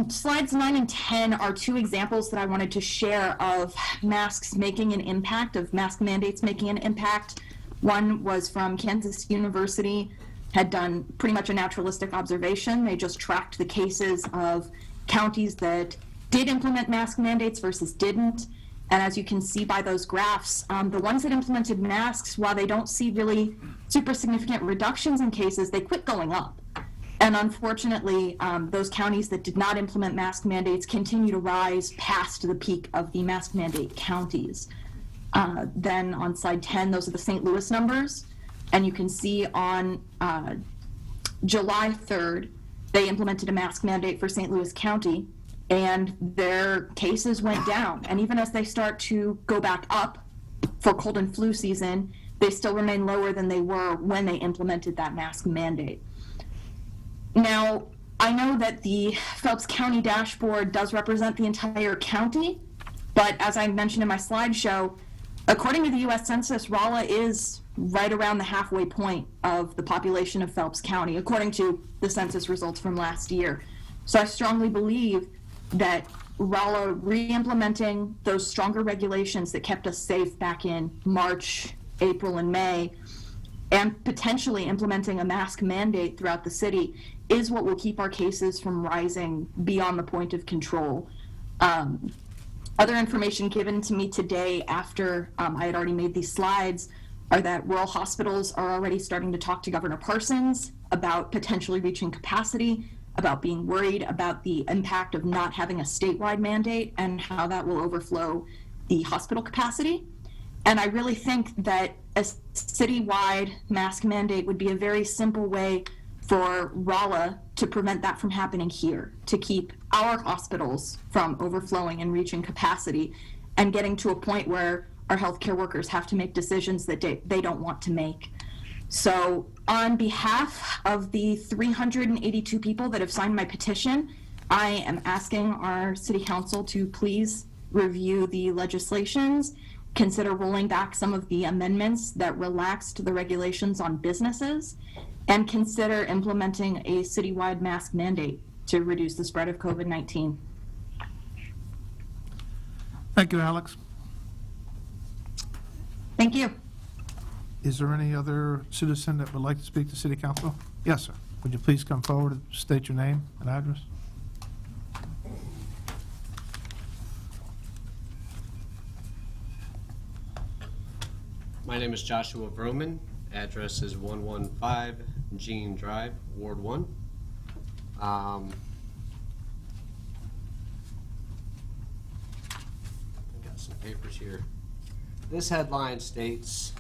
Slides 9 and 10 are 2 examples that I wanted to share of masks making an impact, of mask mandates making an impact. One was from Kansas University, had done pretty much a naturalistic observation. They just tracked the cases of counties that did implement mask mandates versus didn't. And as you can see by those graphs, the ones that implemented masks, while they don't see really super significant reductions in cases, they quit going up. And unfortunately, those counties that did not implement mask mandates continue to rise past the peak of the mask mandate counties. Then on slide 10, those are the St. Louis numbers. And you can see on July 3rd, they implemented a mask mandate for St. Louis County, and their cases went down. And even as they start to go back up for cold and flu season, they still remain lower than they were when they implemented that mask mandate. Now, I know that the Phelps County dashboard does represent the entire county, but as I mentioned in my slideshow, according to the U.S. Census, Rolla is right around the halfway point of the population of Phelps County, according to the census results from last year. So I strongly believe that Rolla re-implementing those stronger regulations that kept us safe back in March, April, and May, and potentially implementing a mask mandate throughout the city is what will keep our cases from rising beyond the point of control. Other information given to me today after I had already made these slides are that rural hospitals are already starting to talk to Governor Parsons about potentially reaching capacity, about being worried about the impact of not having a statewide mandate and how that will overflow the hospital capacity. And I really think that a citywide mask mandate would be a very simple way for Rolla to prevent that from happening here, to keep our hospitals from overflowing and reaching capacity and getting to a point where our healthcare workers have to make decisions that they don't want to make. So on behalf of the 382 people that have signed my petition, I am asking our city council to please review the legislations, consider rolling back some of the amendments that relaxed the regulations on businesses, and consider implementing a citywide mask mandate to reduce the spread of COVID-19. Thank you, Alex. Thank you. Is there any other citizen that would like to speak to City Council? Yes, sir. Would you please come forward and state your name and address? My name is Joshua Broman. Address is 115 Jean Drive, Ward 1. I got some papers here. This headline states,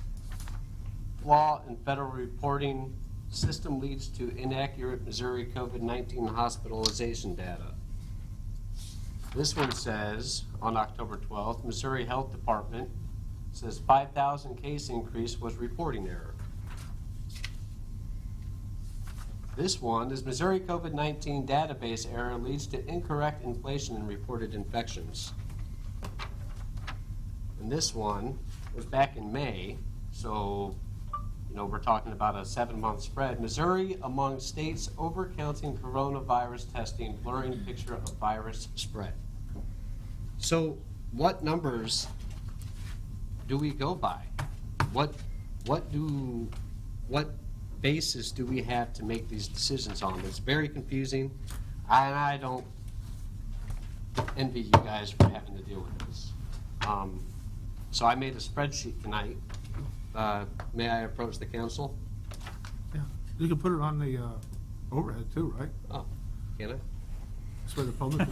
"Flaw in federal reporting system leads to inaccurate Missouri COVID-19 hospitalization data." This one says, on October 12th, Missouri Health Department says 5,000 case increase was reporting error. This one is Missouri COVID-19 database error leads to incorrect inflation in reported infections. And this one was back in May, so we're talking about a 7-month spread. Missouri among states overcounting coronavirus testing, blurring picture of virus spread. So what numbers do we go by? What basis do we have to make these decisions on? It's very confusing, and I don't envy you guys for having to deal with this. So I made a spreadsheet tonight. May I approach the council? Yeah. You can put it on the overhead too, right? Oh, can I? That's where the public.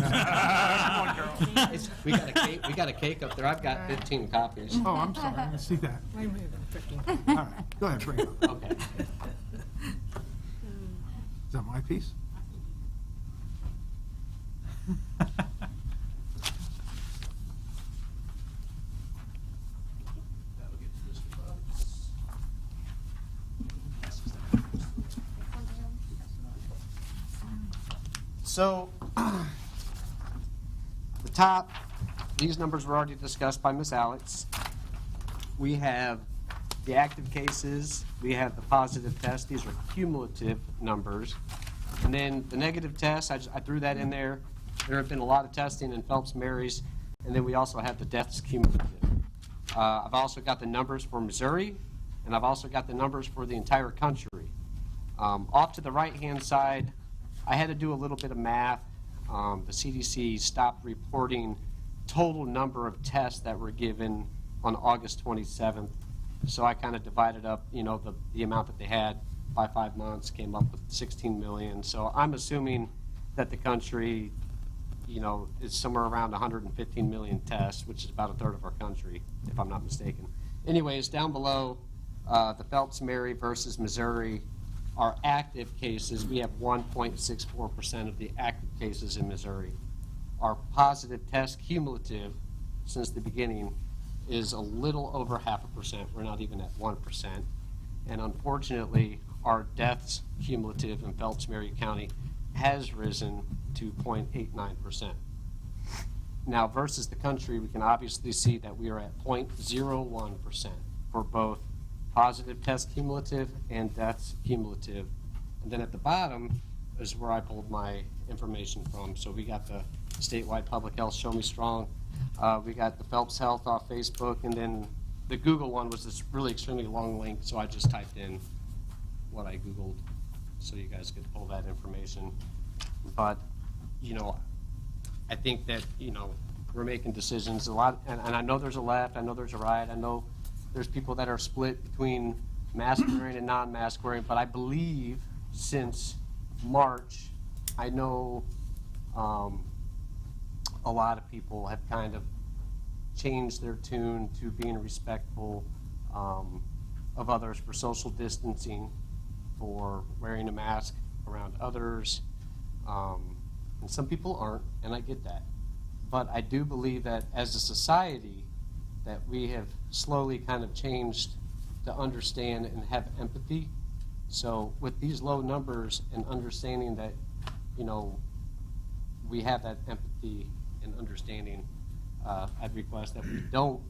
We got a cake up there. I've got 15 copies. Oh, I'm sorry, I didn't see that. Wait a minute, 15. All right, go ahead, bring it up. Okay. Is that my piece? So, the top, these numbers were already discussed by Ms. Alex. We have the active cases, we have the positive tests, these are cumulative numbers. And then the negative tests, I threw that in there. There have been a lot of testing in Phelps Mary's, and then we also have the deaths cumulative. I've also got the numbers for Missouri, and I've also got the numbers for the entire country. Off to the right-hand side, I had to do a little bit of math. The CDC stopped reporting total number of tests that were given on August 27th. So I kind of divided up, the amount that they had by 5 months, came up with 16 million. So I'm assuming that the country, is somewhere around 115 million tests, which is about a third of our country, if I'm not mistaken. Anyways, down below, the Phelps Mary versus Missouri, our active cases, we have 1.64% of the active cases in Missouri. Our positive test cumulative since the beginning is a little over 0.5%. We're not even at 1%. And unfortunately, our deaths cumulative in Phelps Mary County has risen to 0.89%. Now, versus the country, we can obviously see that we are at 0.01% for both positive test cumulative and deaths cumulative. And then at the bottom is where I pulled my information from. So we got the statewide public health Show Me Strong. We got the Phelps Health off Facebook, and then the Google one was this really extremely long link, so I just typed in what I Googled so you guys could pull that information. But, I think that, we're making decisions a lot, and I know there's a left, I know there's a right, I know there's people that are split between mask wearing and non-mask wearing, but I believe since March, I know a lot of people have kind of changed their tune to being respectful of others, for social distancing, for wearing a mask around others. And some people aren't, and I get that. But I do believe that as a society, that we have slowly kind of changed to understand and have empathy. So with these low numbers and understanding that, we have that empathy and understanding, I'd request that we don't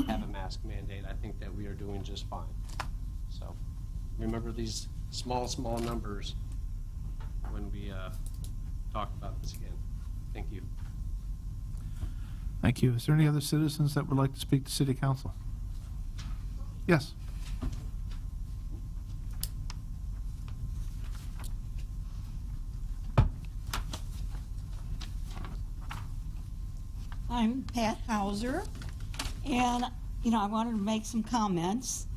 have a mask mandate. I think that we are doing just fine. So remember these small numbers when we talk about this again. Thank you. Thank you. Is there any other citizens that would like to speak to City Council? Yes. I'm Pat Hauser, and, I wanted to make some comments.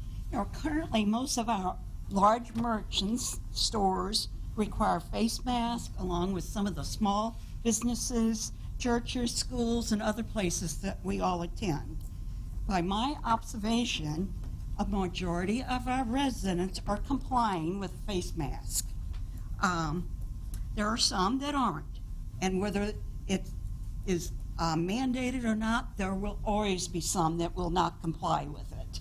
Currently, most of our large merchants, stores, require face masks, along with some of the small businesses, churches, schools, and other places that we all attend. By my observation, a majority of our residents are complying with face masks. There are some that aren't, and whether it is mandated or not, there will always be some that will not comply with it.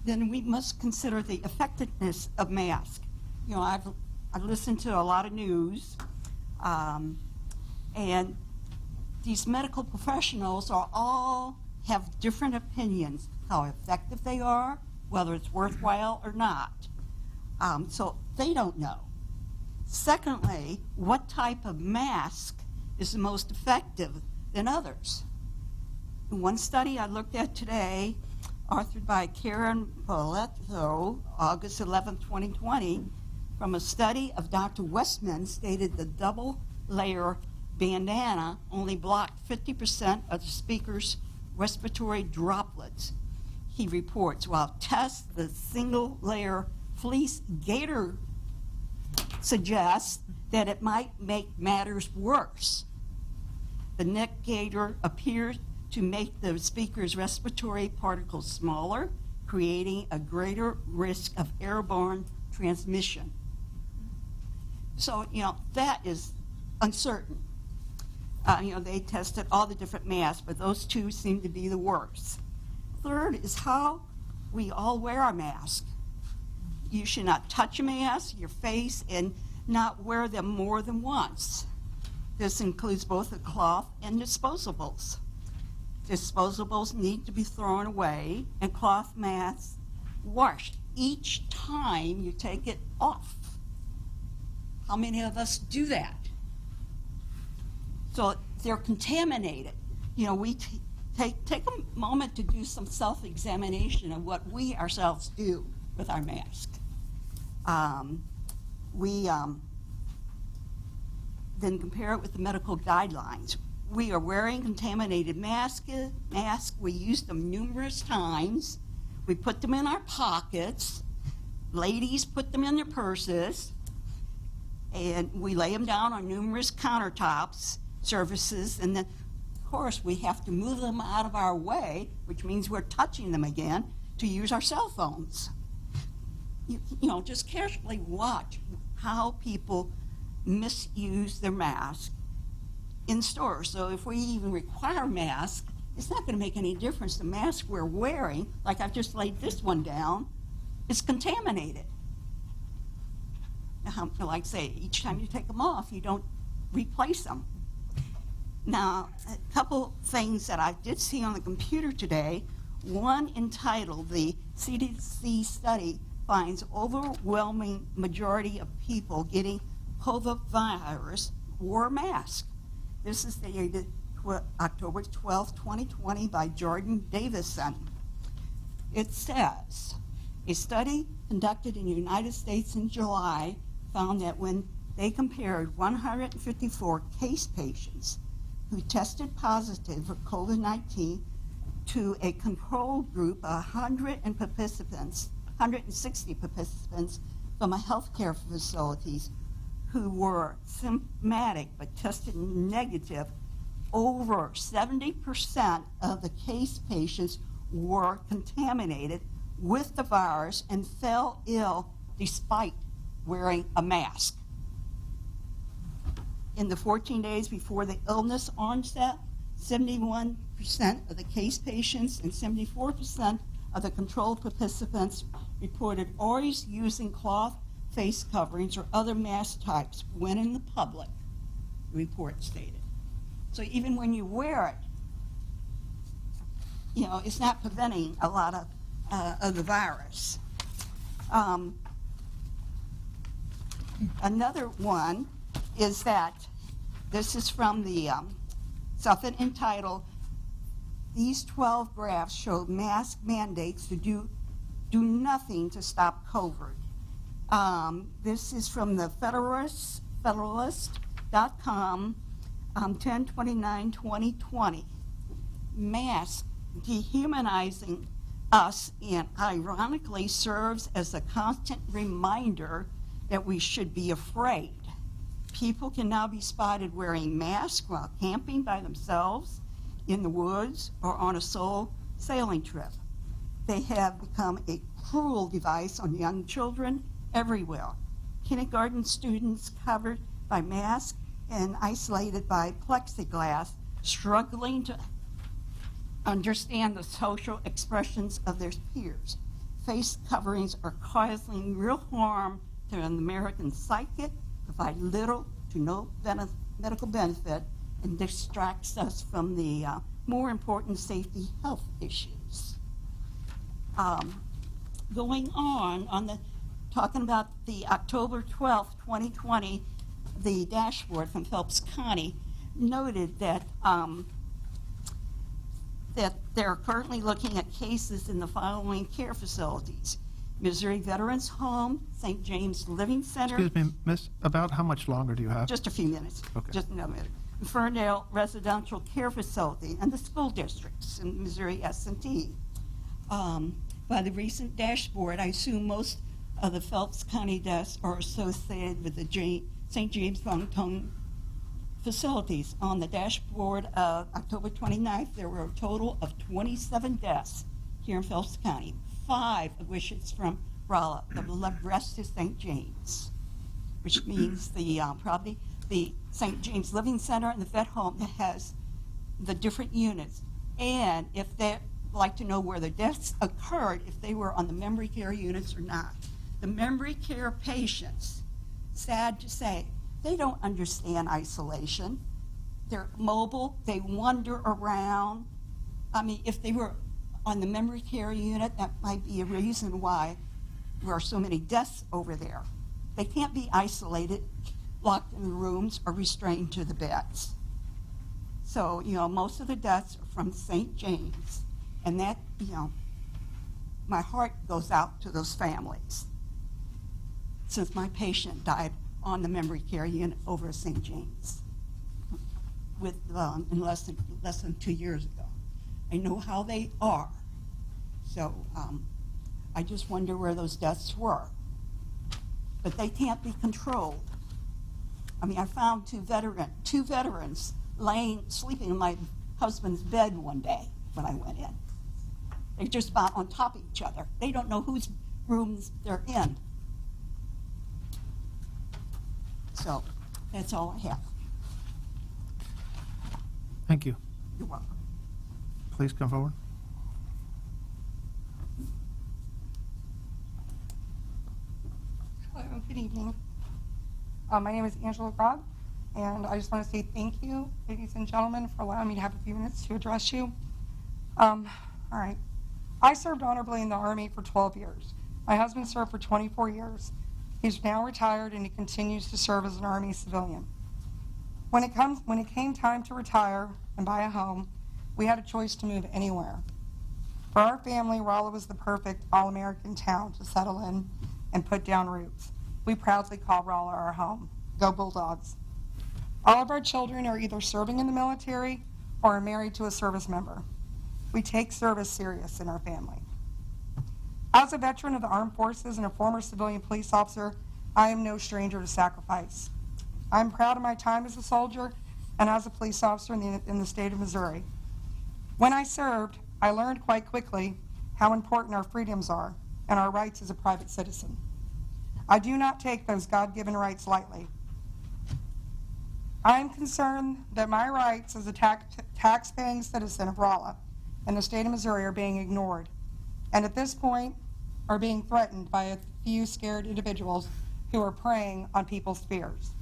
Then we must consider the effectiveness of masks. I've listened to a lot of news, and these medical professionals all have different opinions how effective they are, whether it's worthwhile or not. So they don't know. Secondly, what type of mask is the most effective than others? In one study I looked at today, authored by Karen Poletto, August 11, 2020, from a study of Dr. Westman, stated the double-layer bandana only blocked 50% of the speaker's respiratory droplets. He reports, while tests the single-layer fleece gaiter suggests that it might make matters worse. The neck gaiter appears to make the speaker's respiratory particles smaller, creating a greater risk of airborne transmission. So, that is uncertain. They tested all the different masks, but those two seem to be the worst. Third is how we all wear our mask. You should not touch a mask, your face, and not wear them more than once. This includes both the cloth and disposables. Disposables need to be thrown away, and cloth masks washed each time you take it off. How many of us do that? So they're contaminated. We take a moment to do some self-examination of what we ourselves do with our mask. We then compare it with the medical guidelines. We are wearing contaminated masks. We use them numerous times. We put them in our pockets. Ladies put them in their purses. And we lay them down on numerous countertops, surfaces, and then, of course, we have to move them out of our way, which means we're touching them again, to use our cell phones. Just carefully watch how people misuse their mask in stores. So if we even require masks, it's not going to make any difference. The mask we're wearing, like I've just laid this one down, is contaminated. Like I say, each time you take them off, you don't replace them. Now, a couple things that I did see on the computer today, one entitled, the CDC study finds overwhelming majority of people getting COVID virus wore a mask. This is dated October 12, 2020 by Jordan Davison. It says, a study conducted in the United States in July found that when they compared 154 case patients who tested positive for COVID-19 to a control group of 160 participants from a healthcare facilities who were symptomatic but tested negative, over 70% of the case patients were contaminated with the virus and fell ill despite wearing a mask. In the 14 days before the illness onset, 71% of the case patients and 74% of the controlled participants reported always using cloth face coverings or other mask types when in the public, the report stated. So even when you wear it, it's not preventing a lot of the virus. Another one is that this is from the something entitled, these 12 graphs show mask mandates to do nothing to stop COVID. This is from the Federalist.com. 10/29/2020. Masks dehumanizing us and ironically serves as a constant reminder that we should be afraid. People can now be spotted wearing masks while camping by themselves in the woods or on a solo sailing trip. They have become a cruel device on young children everywhere. Kindergarten students covered by masks and isolated by plexiglass, struggling to understand the social expressions of their peers. Face coverings are causing real harm to an American psyche, provide little to no medical benefit, and distracts us from the more important safety health issues. Going on talking about the October 12th, 2020, the dashboard from Phelps County noted that that they're currently looking at cases in the following care facilities: Missouri Veterans Home, St. James Living Center. Excuse me, miss, about how much longer do you have? Just a few minutes. Okay. Just another minute. Ferndale Residential Care Facility and the school districts in Missouri S&T. By the recent dashboard, I assume most of the Phelps County deaths are associated with the St. James long-term facilities. On the dashboard of October 29th, there were a total of 27 deaths here in Phelps County, 5 of which is from Rolla. The rest is St. James, which means the probably the St. James Living Center and the vet home that has the different units. And if they'd like to know where the deaths occurred, if they were on the memory care units or not. The memory care patients, sad to say, they don't understand isolation. They're mobile, they wander around. I mean, if they were on the memory care unit, that might be a reason why there are so many deaths over there. They can't be isolated, locked in the rooms, or restrained to the beds. So, most of the deaths are from St. James. And that, my heart goes out to those families, since my patient died on the memory care unit over at St. James in less than 2 years ago. I know how they are. So I just wonder where those deaths were. But they can't be controlled. I mean, I found two veterans sleeping in my husband's bed one day when I went in. They're just about on top of each other. They don't know whose rooms they're in. So that's all I have. Thank you. You're welcome. Please come forward. Hello, good evening. My name is Angela Grog, and I just want to say thank you, ladies and gentlemen, for allowing me to have a few minutes to address you. All right. I served honorably in the Army for 12 years. My husband served for 24 years. He's now retired, and he continues to serve as an Army civilian. When it came time to retire and buy a home, we had a choice to move anywhere. For our family, Rolla was the perfect all-American town to settle in and put down roots. We proudly call Rolla our home. Go Bulldogs. All of our children are either serving in the military or are married to a service member. We take service serious in our family. As a veteran of the armed forces and a former civilian police officer, I am no stranger to sacrifice. I'm proud of my time as a soldier and as a police officer in the state of Missouri. When I served, I learned quite quickly how important our freedoms are and our rights as a private citizen. I do not take those God-given rights lightly. I am concerned that my rights as a tax-paying citizen of Rolla and the state of Missouri are being ignored, and at this point are being threatened by a few scared individuals who are preying on people's fears.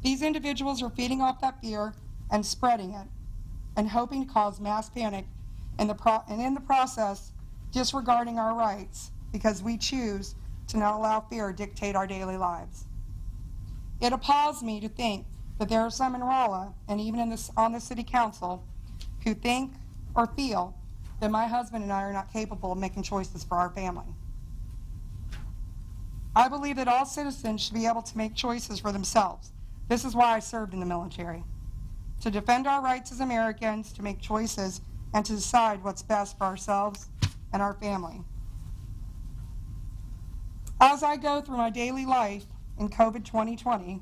These individuals are feeding off that fear and spreading it and hoping to cause mass panic and in the process disregarding our rights because we choose to not allow fear to dictate our daily lives. It appalls me to think that there are some in Rolla and even on the city council who think or feel that my husband and I are not capable of making choices for our family. I believe that all citizens should be able to make choices for themselves, This is why I served in the military, to defend our rights as Americans, to make choices, and to decide what's best for ourselves and our family. As I go through my daily life in COVID 2020,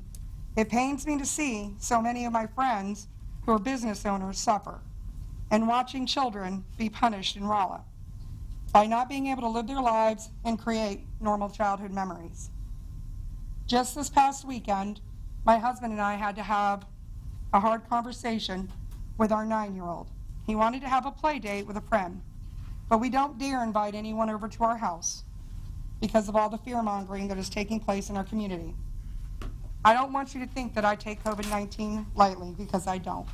it pains me to see so many of my friends who are business owners suffer, and watching children be punished in Rolla by not being able to live their lives and create normal childhood memories. Just this past weekend, my husband and I had to have a hard conversation with our 9-year-old. He wanted to have a play date with a friend, but we don't dare invite anyone over to our house because of all the fear-mongering that is taking place in our community. I don't want you to think that I take COVID-19 lightly, because I don't.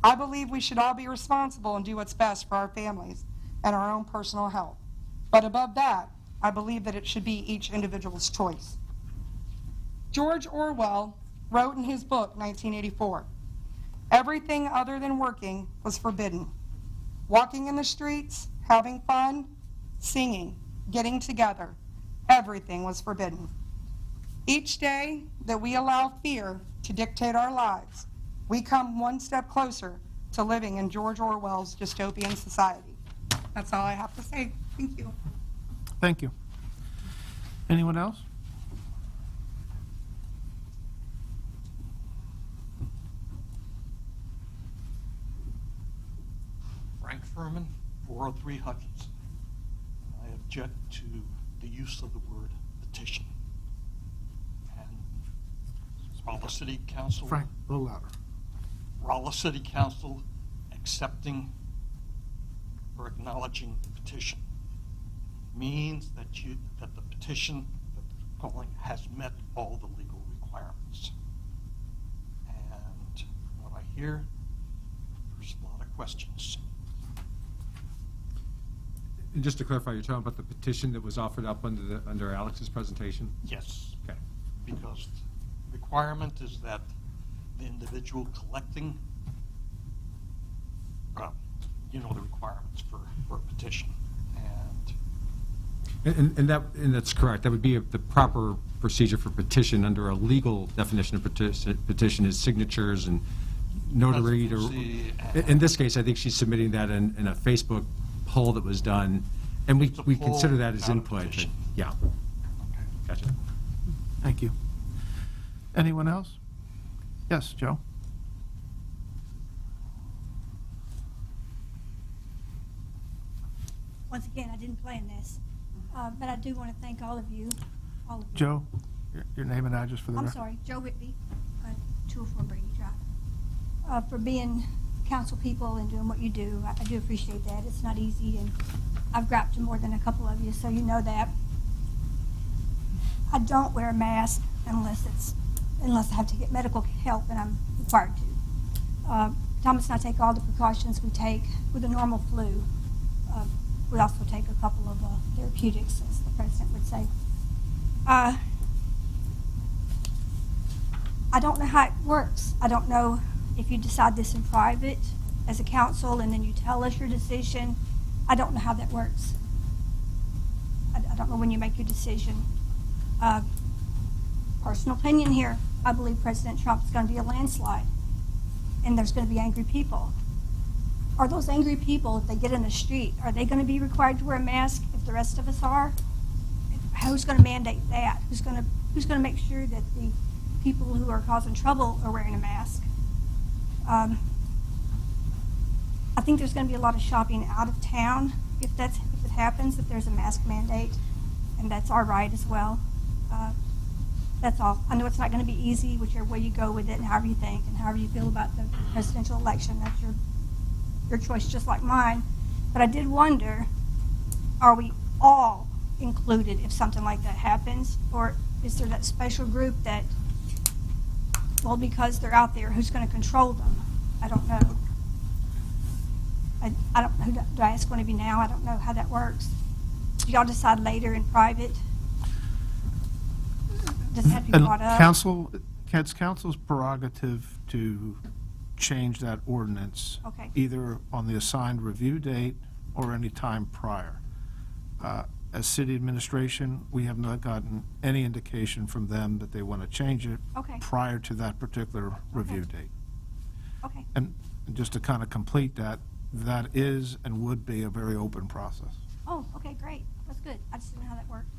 I believe we should all be responsible and do what's best for our families and our own personal health. But above that, I believe that it should be each individual's choice. George Orwell wrote in his book, 1984, everything other than working was forbidden. Walking in the streets, having fun, singing, getting together, everything was forbidden. Each day that we allow fear to dictate our lives, we come one step closer to living in George Orwell's dystopian society. That's all I have to say. Thank you. Thank you. Anyone else? Frank Furman, 403 Hutchinson. I object to the use of the word petition. And Rolla City Council. Frank, a little louder. Rolla City Council accepting or acknowledging the petition means that the petition that they're calling has met all the legal requirements. And what I hear, there's a lot of questions. And just to clarify, you're talking about the petition that was offered up under Alex's presentation? Yes. Okay. Because the requirement is that the individual collecting, you know the requirements for a petition. And that's correct. That would be the proper procedure for petition under a legal definition of petition is signatures and notary. In this case, I think she's submitting that in a Facebook poll that was done, and we consider that as input. Yeah. Okay. Gotcha. Thank you. Anyone else? Yes, Joe? Once again, I didn't plan this, but I do want to thank all of you. Joe, your name and address for the I'm record. sorry, Joe Whitby, 204 Brady Drive. For being council people and doing what you do, I do appreciate that. It's not easy, and I've griped to more than a couple of you, so you know that. I don't wear a mask unless I have to get medical help and I'm required to. Thomas and I take all the precautions we take with a normal flu. We also take a couple of therapeutics, as the president would say. I don't know how it works. I don't know if you decide this in private as a council and then you tell us your decision. I don't know how that works. I don't know when you make your decision. Personal opinion here, I believe President Trump is going to be a landslide and there's going to be angry people. Are those angry people, if they get in the street, are they going to be required to wear a mask if the rest of us are? Who's going to mandate that? Who's going to make sure that the people who are causing trouble are wearing a mask? I think there's going to be a lot of shopping out of town if it happens, if there's a mask mandate, and that's our right as well. That's all. I know it's not going to be easy, whichever way you go with it and however you think and however you feel about the presidential election. That's your choice, just like mine. But I did wonder, are we all included if something like that happens? Or is there that special group that, well, because they're out there, who's going to control them? I don't know. I don't know. Who do I ask one of you now? I don't know how that works. Do y'all decide later in private? Does it have to be brought up? It's council's prerogative to change that ordinance, Okay. either on the assigned review date or any time prior. as city administration, we have not gotten any indication from them that they want to change it Okay. prior to that particular review date. Okay. And just to kind of complete that, that is and would be a very open process. Oh, okay, great. That's good. I just didn't know how that worked.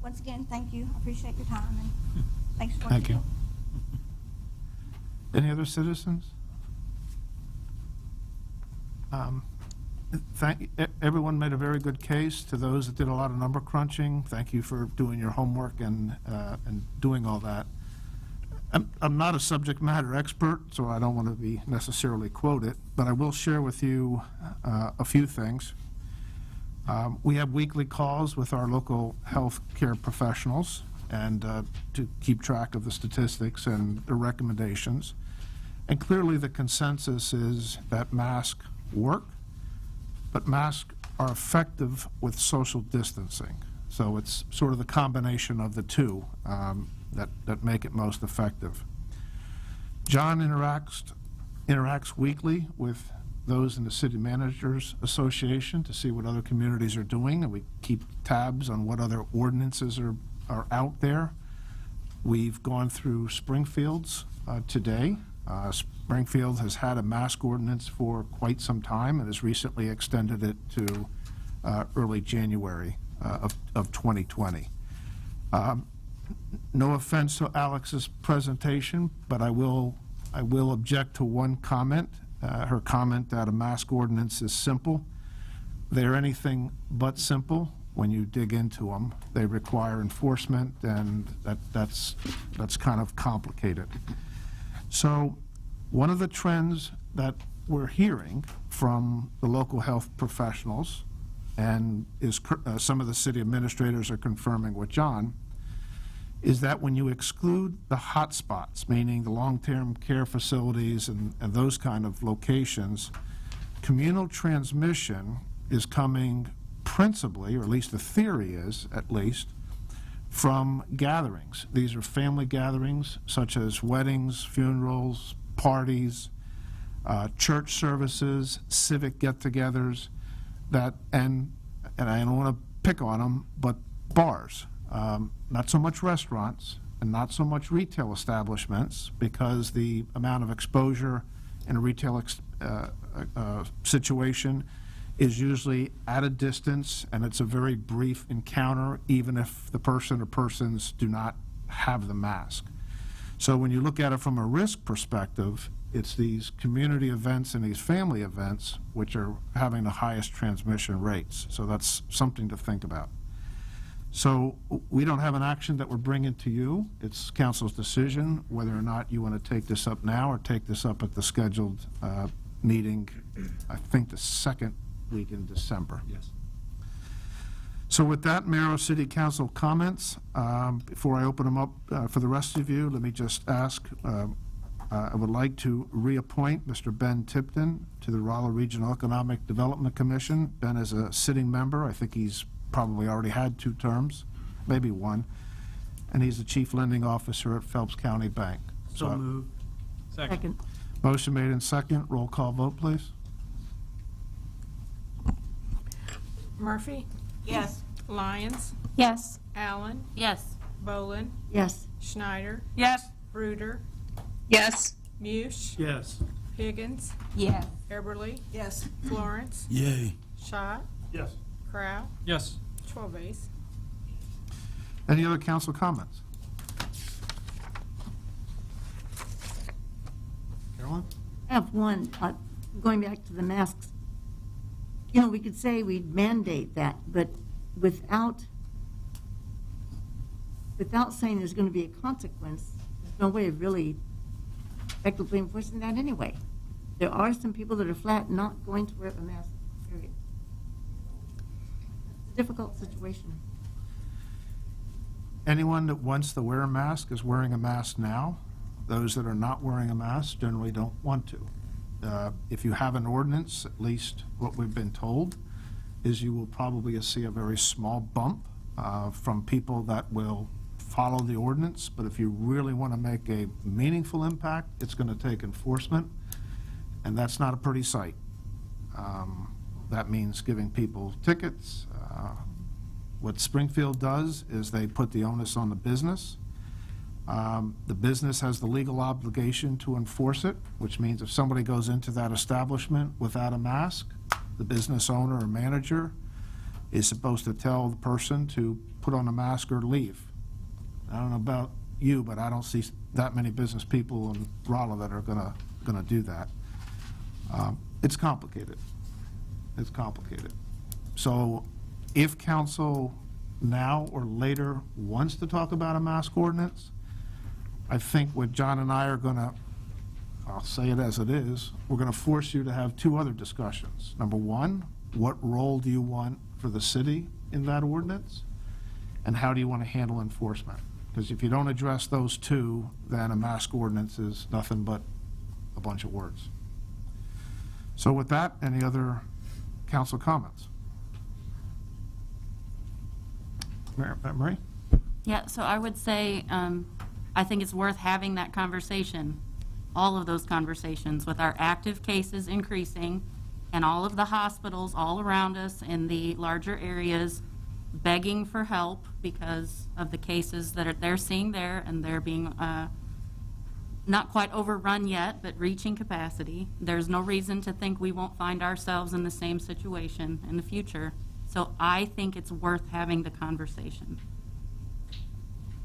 Once again, thank you. I appreciate your time and thanks for what Thank you you. do. Any other citizens? Everyone made a very good case. To those that did a lot of number crunching, thank you for doing your homework and doing all that. I'm not a subject matter expert, so I don't want to be necessarily quoted, but I will share with you a few things. We have weekly calls with our local health care professionals and to keep track of the statistics and the recommendations. And clearly the consensus is that masks work, but masks are effective with social distancing. So it's sort of the combination of the two that make it most effective. John interacts weekly with those in the City Managers Association to see what other communities are doing, and we keep tabs on what other ordinances are out there. We've gone through Springfield's today. Springfield has had a mask ordinance for quite some time and has recently extended it to early January of 2020. No offense to Alex's presentation, but I will object to one comment. Her comment that a mask ordinance is simple. They're anything but simple when you dig into them. They require enforcement, and that's kind of complicated. So one of the trends that we're hearing from the local health professionals, and is some of the city administrators are confirming with John, is that when you exclude the hot spots, meaning the long-term care facilities and those kind of locations, communal transmission is coming principally, or at least the theory is, at least, from gatherings. These are family gatherings such as weddings, funerals, parties, church services, civic get-togethers, and I don't want to pick on them, but bars. Not so much restaurants and not so much retail establishments, because the amount of exposure in a retail situation is usually at a distance, and it's a very brief encounter, even if the person or persons do not have the mask. So when you look at it from a risk perspective, it's these community events and these family events which are having the highest transmission rates. So that's something to think about. So we don't have an action that we're bringing to you. It's council's decision whether or not you want to take this up now or take this up at the scheduled meeting, I think the second week in December. Yes. So with that, Mayor or City Council comments. Before I open them up for the rest of you, let me just ask, I would like to reappoint Mr. Ben Tipton to the Rolla Regional Economic Development Commission. Ben is a sitting member. I think he's probably already had 2 terms, maybe 1, and he's the Chief Lending Officer at Phelps County Bank. So moved. Second. Motion made in second. Roll call vote, please. Murphy? Yes. Lyons? Yes. Allen? Yes. Bolin? Yes. Schneider? Yes. Bruder? Yes. Mush? Yes. Higgins? Yes. Eberly? Yes. Florence? Yay. Schott? Yes. Crow? Yes. 12 ayes. Any other council comments? Caroline? I have one, going back to the masks. You know, we could say we'd mandate that, but without saying there's going to be a consequence, there's no way of really effectively enforcing that anyway. There are some people that are flat not going to wear a mask, period. It's a difficult situation. Anyone that wants to wear a mask is wearing a mask now. Those that are not wearing a mask generally don't want to. If you have an ordinance, at least what we've been told, is you will probably see a very small bump from people that will follow the ordinance. But if you really want to make a meaningful impact, it's going to take enforcement, and that's not a pretty sight. That means giving people tickets, What Springfield does is they put the onus on the business. The business has the legal obligation to enforce it, which means if somebody goes into that establishment without a mask, the business owner or manager is supposed to tell the person to put on a mask or leave. I don't know about you, but I don't see that many business people in Rolla that are gonna do that. It's complicated. It's complicated. So if council now or later wants to talk about a mask ordinance, I think what John and I are gonna, I'll say it as it is, we're gonna force you to have two other discussions. Number one, what role do you want for the city in that ordinance? And how do you want to handle enforcement? Because if you don't address those two, then a mask ordinance is nothing but a bunch of words. So with that, any other council comments? Marie? Yeah, so I would say, I think it's worth having that conversation, all of those conversations, with our active cases increasing and all of the hospitals all around us in the larger areas begging for help because of the cases that they're seeing there, and they're being not quite overrun yet, but reaching capacity. There's no reason to think we won't find ourselves in the same situation in the future. So I think it's worth having the conversation.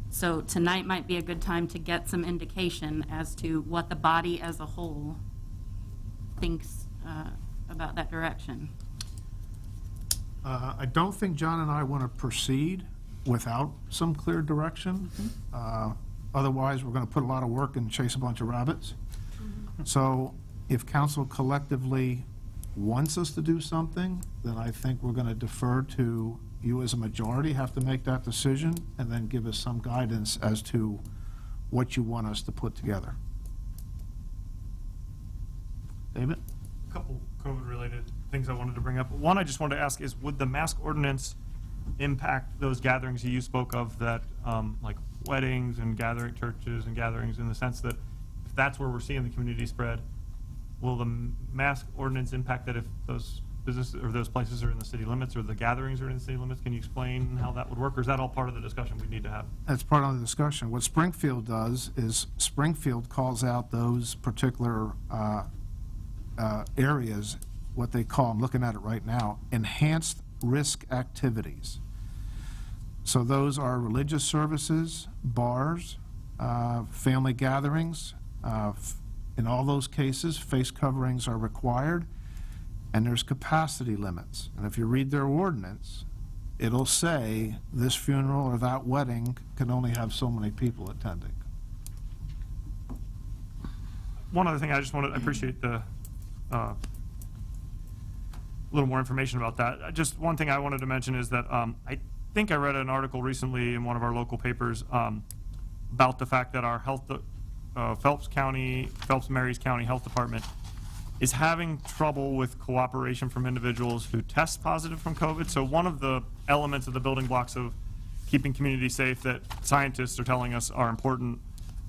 So tonight might be a good time to get some indication as to what the body as a whole thinks about that direction. I don't think John and I want to proceed without some clear direction. Otherwise, we're going to put a lot of work and chase a bunch of rabbits. So if council collectively wants us to do something, then I think we're going to defer to you as a majority, have to make that decision, and then give us some guidance as to what you want us to put together. David? A couple COVID-related things I wanted to bring up. One I just wanted to ask is, would the mask ordinance impact those gatherings you spoke of, that like weddings and gathering, churches and gatherings, in the sense that if that's where we're seeing the community spread, will the mask ordinance impact that if those businesses or those places are in the city limits or the gatherings are in the city limits? Can you explain how that would work, or is that all part of the discussion we need to have? That's part of the discussion. What Springfield does is Springfield calls out those particular areas, what they call, I'm looking at it right now, enhanced risk activities. So those are religious services, bars, family gatherings. In all those cases, face coverings are required, and there's capacity limits. And if you read their ordinance, it'll say this funeral or that wedding can only have so many people attending. One other thing I just wanted, I appreciate the little more information about that. Just one thing I wanted to mention is that I think I read an article recently in one of our local papers about the fact that our Phelps Mary's County Health Department is having trouble with cooperation from individuals who test positive from COVID. So one of the elements of the building blocks of keeping community safe that scientists are telling us are important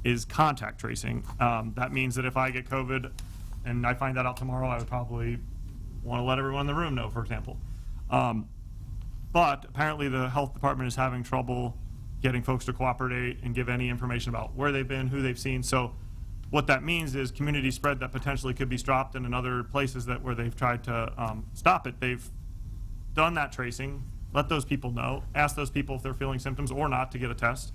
is contact tracing. That means that if I get COVID and I find that out tomorrow, I would probably want to let everyone in the room know, for example. But apparently the health department is having trouble getting folks to cooperate and give any information about where they've been, who they've seen. So what that means is community spread that potentially could be stopped, and in other places that where they've tried to stop it, they've done that tracing, let those people know, ask those people if they're feeling symptoms or not to get a test.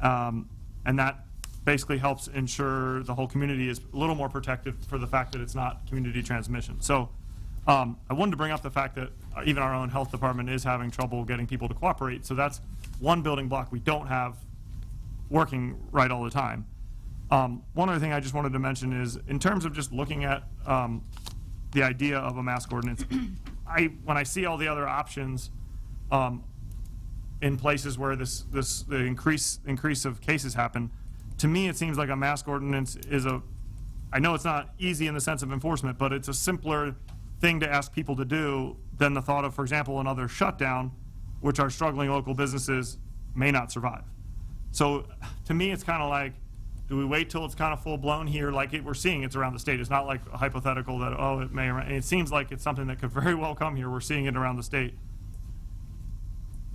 And that basically helps ensure the whole community is a little more protected for the fact that it's not community transmission. So I wanted to bring up the fact that even our own health department is having trouble getting people to cooperate. So that's one building block we don't have working right all the time. One other thing I just wanted to mention is, in terms of just looking at the idea of a mask ordinance, when I see all the other options in places where the increase of cases happen, to me it seems like a mask ordinance is I know it's not easy in the sense of enforcement, but it's a simpler thing to ask people to do than the thought of, for example, another shutdown, which our struggling local businesses may not survive. So to me, it's kind of like, do we wait till it's kind of full blown here, like we're seeing it's around the state? It's not like a hypothetical that, oh, it may, and it seems like it's something that could very well come here. We're seeing it around the state.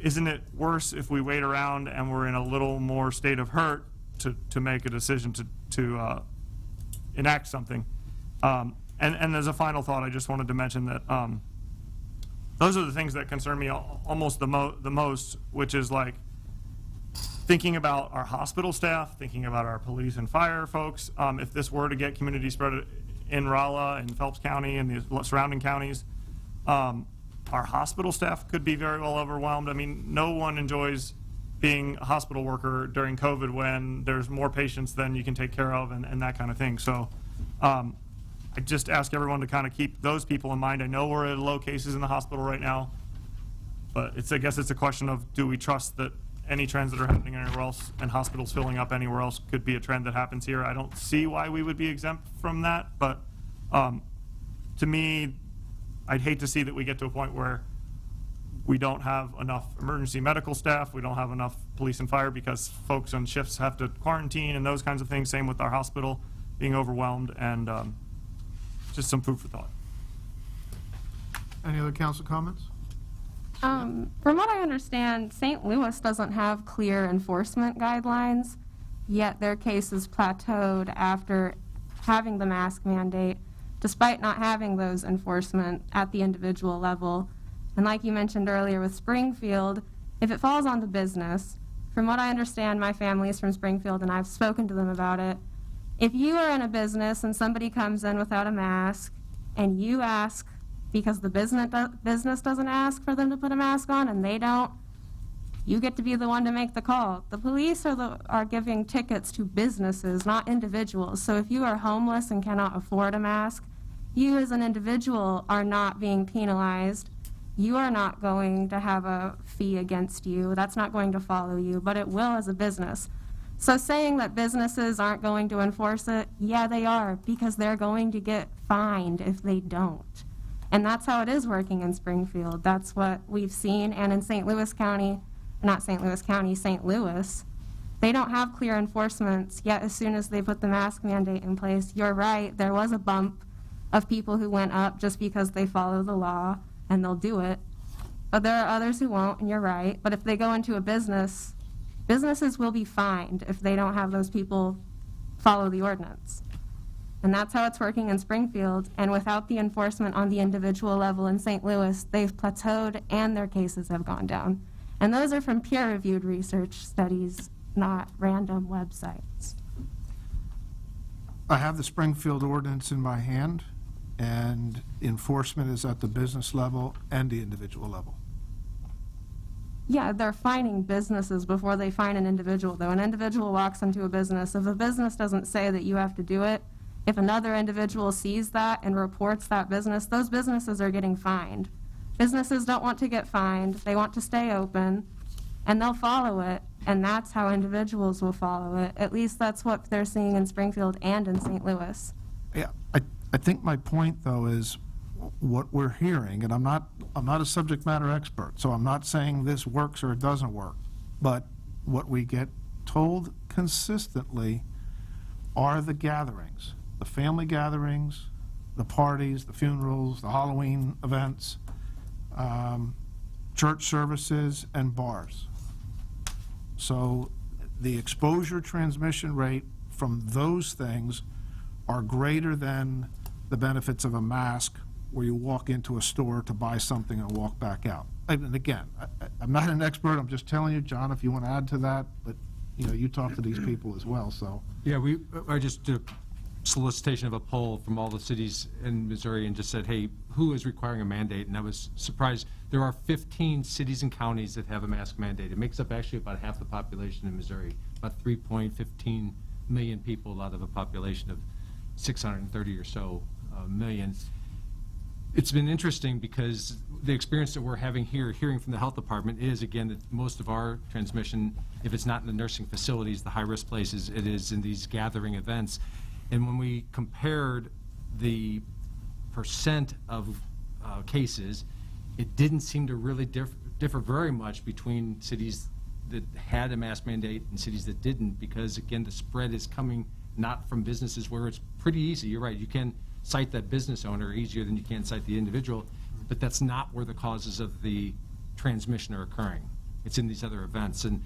isn't it worse if we wait around and we're in a little more state of hurt to make a decision to enact something? And as a final thought, I just wanted to mention that those are the things that concern me almost the most, which is like thinking about our hospital staff, thinking about our police and fire folks. If this were to get community spread in Rolla and Phelps County and the surrounding counties, our hospital staff could be very well overwhelmed. I mean, no one enjoys being a hospital worker during COVID when there's more patients than you can take care of and that kind of thing. So I just ask everyone to kind of keep those people in mind. I know we're at low cases in the hospital right now, but I guess it's a question of, do we trust that any trends that are happening anywhere else and hospitals filling up anywhere else could be a trend that happens here? I don't see why we would be exempt from that, but to me, I'd hate to see that we get to a point where we don't have enough emergency medical staff, we don't have enough police and fire because folks on shifts have to quarantine and those kinds of things. Same with our hospital being overwhelmed, and just some food for thought. Any other council comments? From what I understand, St. Louis doesn't have clear enforcement guidelines, yet their cases plateaued after having the mask mandate, despite not having those enforcement at the individual level. And like you mentioned earlier with Springfield, if it falls on the business, from what I understand, my family is from Springfield and I've spoken to them about it. If you are in a business and somebody comes in without a mask and you ask because the business doesn't ask for them to put a mask on and they don't, you get to be the one to make the call. The police are giving tickets to businesses, not individuals. So if you are homeless and cannot afford a mask, you as an individual are not being penalized. You are not going to have a fee against you. That's not going to follow you, but it will as a business. So saying that businesses aren't going to enforce it, yeah, they are, because they're going to get fined if they don't. And that's how it is working in Springfield. That's what we've seen. And in St. Louis County, not St. Louis County, St. Louis, they don't have clear enforcements, yet as soon as they put the mask mandate in place, you're right, there was a bump of people who went up just because they follow the law and they'll do it. But there are others who won't, and you're right. But if they go into a business, businesses will be fined if they don't have those people follow the ordinance. And that's how it's working in Springfield. And without the enforcement on the individual level in St. Louis, they've plateaued and their cases have gone down. And those are from peer-reviewed research studies, not random websites. I have the Springfield ordinance in my hand, and enforcement is at the business level and the individual level. Yeah, they're fining businesses before they fine an individual, though. An individual walks into a business. If a business doesn't say that you have to do it, if another individual sees that and reports that business, those businesses are getting fined. Businesses don't want to get fined. They want to stay open, and they'll follow it, and that's how individuals will follow it. At least that's what they're seeing in Springfield and in St. Louis. Yeah, I think my point, though, is what we're hearing, and I'm not a subject matter expert, so I'm not saying this works or it doesn't work, but what we get told consistently are the gatherings, the family gatherings, the parties, the funerals, the Halloween events, church services, and bars. So the exposure transmission rate from those things are greater than the benefits of a mask where you walk into a store to buy something and walk back out. And again, I'm not an expert, I'm just telling you, John, if you want to add to that, but you talk to these people as well, so. Yeah, I just did a solicitation of a poll from all the cities in Missouri and just said, hey, who is requiring a mandate? And I was surprised. There are 15 cities and counties that have a mask mandate. It makes up actually about half the population in Missouri, about 3.15 million people out of a population of 630 or so million. It's been interesting because the experience that we're having here, hearing from the health department, is again that most of our transmission, if it's not in the nursing facilities, the high-risk places, it is in these gathering events. And when we compared the percent of cases, it didn't seem to really differ very much between cities that had a mask mandate and cities that didn't, because again, the spread is coming not from businesses where it's pretty easy. You're right, you can cite that business owner easier than you can cite the individual, but that's not where the causes of the transmission are occurring. It's in these other events. And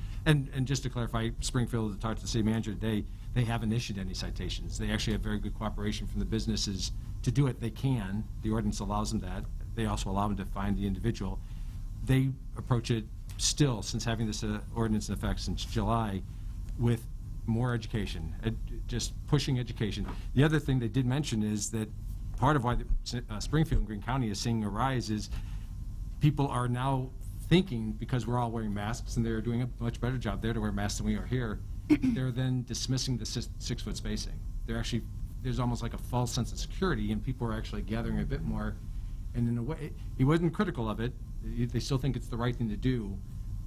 just to clarify, Springfield, talked to the city manager today, they haven't issued any citations. They actually have very good cooperation from the businesses to do it. They can. The ordinance allows them that. They also allow them to find the individual. They approach it still, since having this ordinance in effect since July, with more education, just pushing education. The other thing they did mention is that part of why Springfield and Greene County is seeing a rise is people are now thinking, because we're all wearing masks and they're doing a much better job there to wear masks than we are here, they're then dismissing the 6-foot spacing. There's almost like a false sense of security, and people are actually gathering a bit more. And in a way, he wasn't critical of it. They still think it's the right thing to do,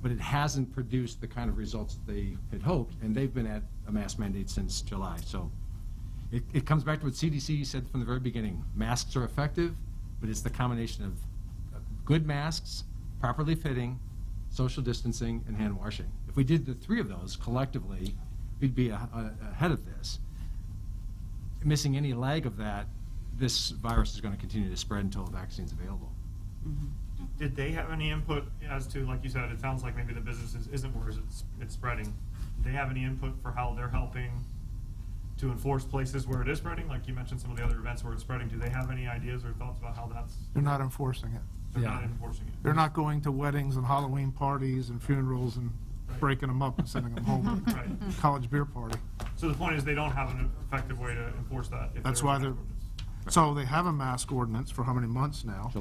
but it hasn't produced the kind of results that they had hoped, and they've been at a mask mandate since July. So it comes back to what CDC said from the very beginning. Masks are effective, but it's the combination of good masks, properly fitting, social distancing, and hand washing. If we did the 3 of those collectively, we'd be ahead of this. Missing any leg of that, this virus is going to continue to spread until a vaccine's available. Did they have any input as to, like you said, it sounds like maybe the business isn't where it's spreading. Did they have any input for how they're helping to enforce places where it is spreading? Like you mentioned some of the other events where it's spreading. Do they have any ideas or thoughts about how that's... They're not enforcing it. They're not enforcing it. They're not going to weddings and Halloween parties and funerals and breaking them up and sending them home. Right. College beer party. So the point is they don't have an effective way to enforce that. That's why they're... So they have a mask ordinance for how many months now?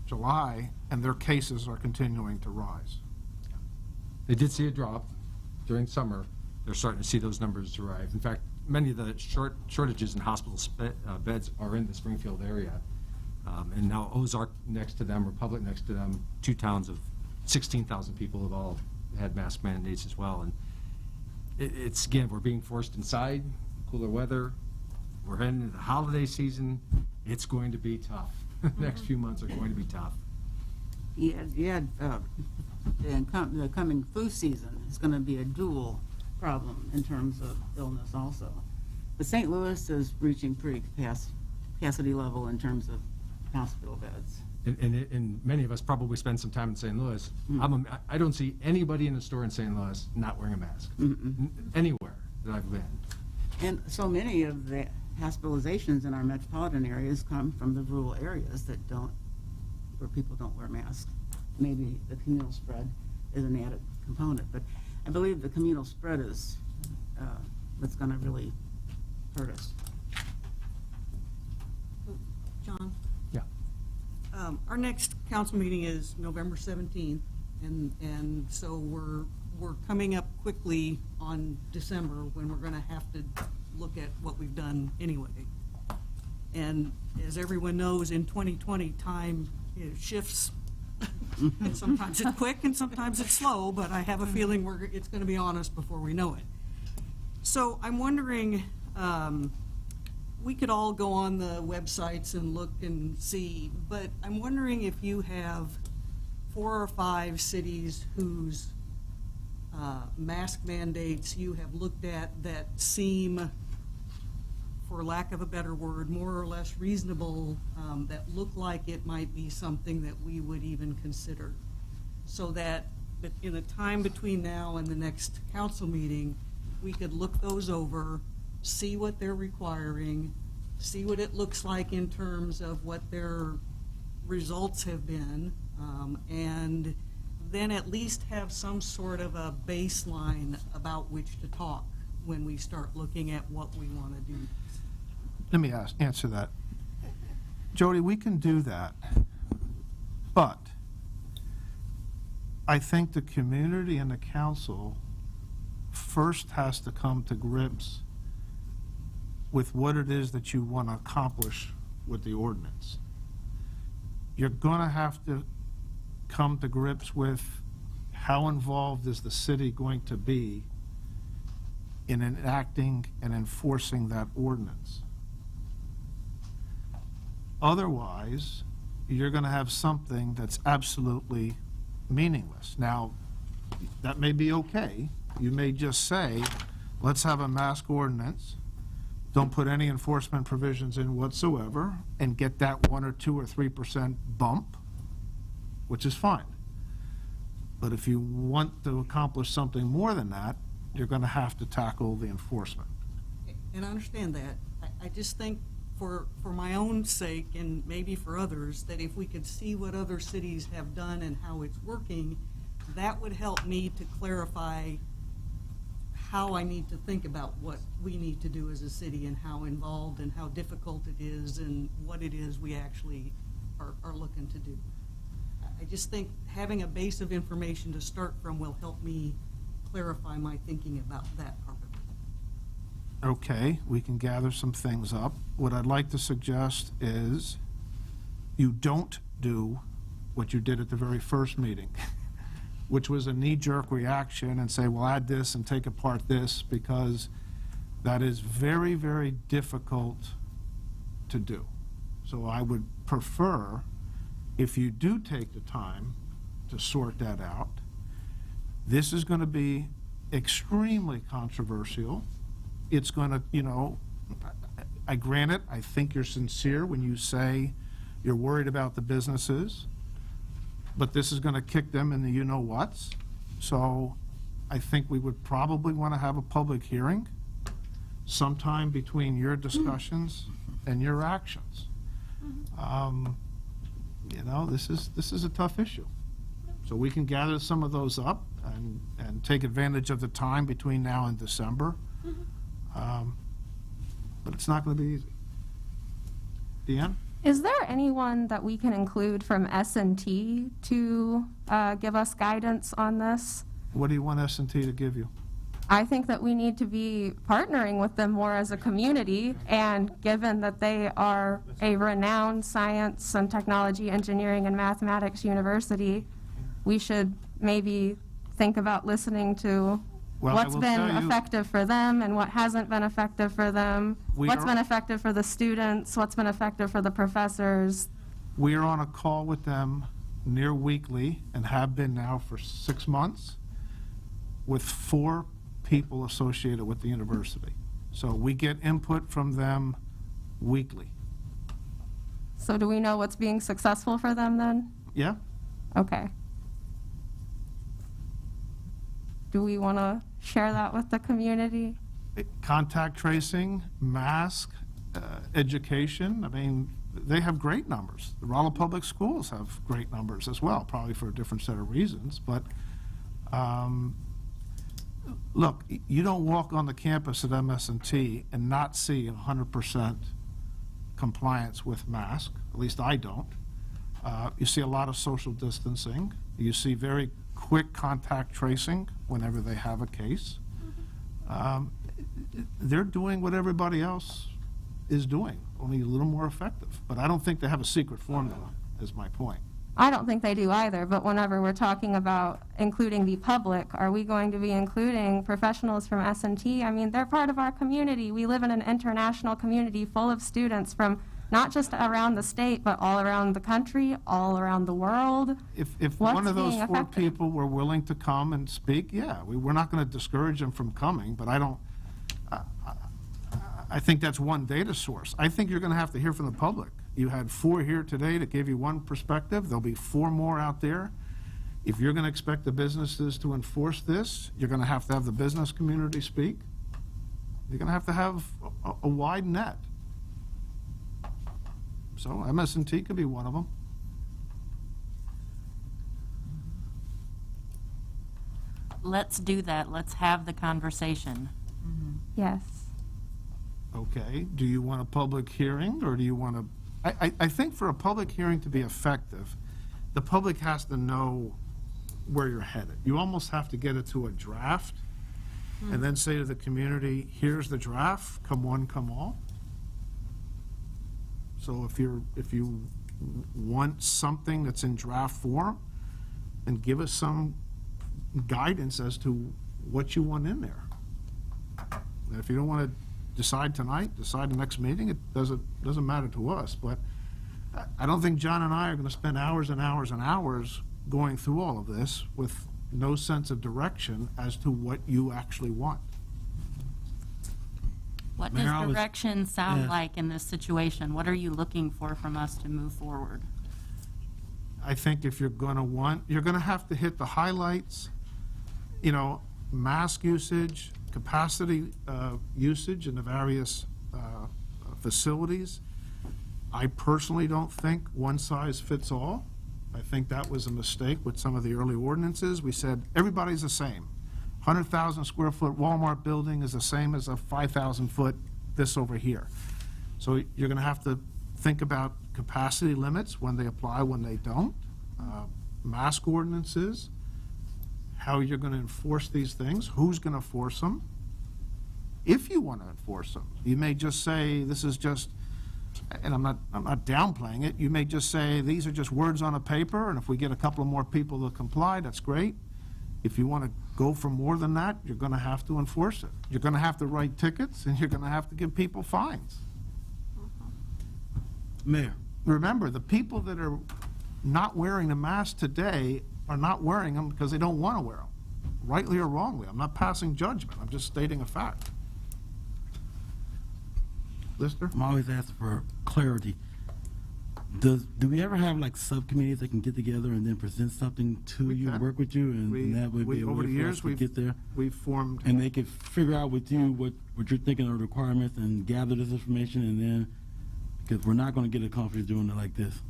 July, and their cases are continuing to rise. They did see a drop during summer. They're starting to see those numbers arrive. In fact, many of the shortages in hospital beds are in the Springfield area. And now Ozark next to them, Republic next to them, 2 towns of 16,000 people have all had mask mandates as well. And it's, again, we're being forced inside, cooler weather. We're heading into the holiday season. It's going to be tough. The next few months are going to be tough. The coming flu season is going to be a dual problem in terms of illness also. But St. Louis is reaching pretty capacity level in terms of hospital beds. And many of us probably spend some time in St. Louis. I don't see anybody in the store in St. Louis not wearing a mask. Anywhere that I've been. And so many of the hospitalizations in our metropolitan areas come from the rural areas where people don't wear masks. Maybe the communal spread is an added component, but I believe the communal spread is what's going to really hurt us. John? Yeah. Our next council meeting is November 17th, and so we're coming up quickly on December when we're going to have to look at what we've done anyway. And as everyone knows, in 2020, time shifts. And sometimes it's quick and sometimes it's slow, but I have a feeling it's going to be on us before we know it. So I'm wondering, we could all go on the websites and look and see, but I'm wondering if you have 4 or 5 cities whose mask mandates you have looked at that seem, for lack of a better word, more or less reasonable, that look like it might be something that we would even consider. So that in the time between now and the next council meeting, we could look those over, see what they're requiring, see what it looks like in terms of what their results have been, and then at least have some sort of a baseline about which to talk when we start looking at what we want to do. Let me answer that. Jody, we can do that, but I think the community and the council first has to come to grips with what it is that you want to accomplish with the ordinance. You're going to have to come to grips with how involved is the city going to be in enacting and enforcing that ordinance. Otherwise, you're going to have something that's absolutely meaningless. Now, that may be okay. You may just say, let's have a mask ordinance, don't put any enforcement provisions in whatsoever, and get that 1 or 2 or 3% bump, which is fine. But if you want to accomplish something more than that, you're going to have to tackle the enforcement. And I understand that. I just think for my own sake and maybe for others, that if we could see what other cities have done and how it's working, that would help me to clarify how I need to think about what we need to do as a city and how involved and how difficult it is and what it is we actually are looking to do. I just think having a base of information to start from will help me clarify my thinking about that part of it. Okay, we can gather some things up. What I'd like to suggest is you don't do what you did at the very first meeting, which was a knee-jerk reaction and say, well, add this and take apart this, because that is very, very difficult to do. So I would prefer, if you do take the time to sort that out, this is going to be extremely controversial. It's going to, you know, I grant it, I think you're sincere when you say you're worried about the businesses, but this is going to kick them in the you-know-whats. So I think we would probably want to have a public hearing sometime between your discussions and your actions. You know, this is a tough issue. So we can gather some of those up and take advantage of the time between now and December. But it's not going to be easy. Deanne? Is there anyone that we can include from S&T to give us guidance on this? What do you want S&T to give you? I think that we need to be partnering with them more as a community, and given that they are a renowned science and technology, engineering, and mathematics university, we should maybe think about listening to what's been effective for them and what hasn't been effective for them, what's been effective for the students, what's been effective for the professors. We are on a call with them near weekly and have been now for 6 months with 4 people associated with the university. So we get input from them weekly. So do we know what's being successful for them then? Yeah? Okay. Do we want to share that with the community? Contact tracing, mask, education, I mean, they have great numbers. The Rolla Public Schools have great numbers as well, probably for a different set of reasons, but look, you don't walk on the campus at MS&T and not see 100% compliance with mask. At least I don't. You see a lot of social distancing. You see very quick contact tracing whenever they have a case. They're doing what everybody else is doing, only a little more effective. But I don't think they have a secret formula, is my point. I don't think they do either, but whenever we're talking about including the public, are we going to be including professionals from S&T? I mean, they're part of our community. We live in an international community full of students from not just around the state, but all around the country, all around the world. If one of those 4 people were willing to come and speak, yeah, we're not going to discourage them from coming, but I think that's one data source. I think you're going to have to hear from the public. You had 4 here today to give you one perspective. There'll be 4 more out there. If you're going to expect the businesses to enforce this, you're going to have the business community speak. You're going to have a wide net. So MS&T could be one of them. Let's do that. Let's have the conversation. Yes. Okay. Do you want a public hearing, or do you want to... I think for a public hearing to be effective, the public has to know where you're headed. You almost have to get it to a draft and then say to the community, here's the draft, come one, come all. So if you want something that's in draft form, then give us some guidance as to what you want in there. And if you don't want to decide tonight, decide the next meeting, it doesn't matter to us. But I don't think John and I are going to spend hours and hours and hours going through all of this with no sense of direction as to what you actually want. What Mayor, does direction sound like in this situation? What are you looking for from us to move forward? I think if you're going to you're going to have to hit the highlights, mask usage, capacity usage in the various facilities. I personally don't think one size fits all. I think that was a mistake with some of the early ordinances. We said everybody's the same. 100,000 square foot Walmart building is the same as a 5,000 foot this over here. So you're going to have to think about capacity limits, when they apply, when they don't, mask ordinances, how you're going to enforce these things, who's going to enforce them, if you want to enforce them. You may just say, this is just, and I'm not downplaying it, you may just say, these are just words on a paper, and if we get a couple of more people to comply, that's great. If you want to go for more than that, you're going to have to enforce it. You're going to have to write tickets, and you're going to have to give people fines. Mayor. Remember, the people that are not wearing the mask today are not wearing them because they don't want to wear them, rightly or wrongly. I'm not passing judgment. I'm just stating a fact. Lister? I'm always asking for clarity. Do we ever have like subcommittees that can get together and then present something to you and work with you, and that would be a over way the for years, us to get there? We've formed, And they could figure out with you what you're thinking are the requirements and gather this information, and then, because we're not going to get a company doing it like this.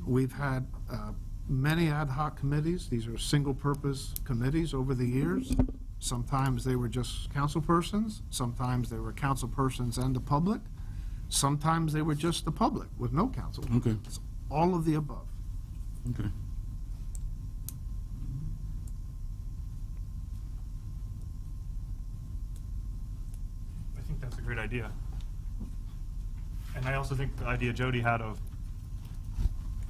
we've had many ad hoc committees. These are single-purpose committees over the years. Sometimes they were just council persons. Sometimes they were council persons and the public. Sometimes they were just the public with no council. Okay. It's all of the above. Okay. I think that's a great idea. And I also think the idea Jody had of,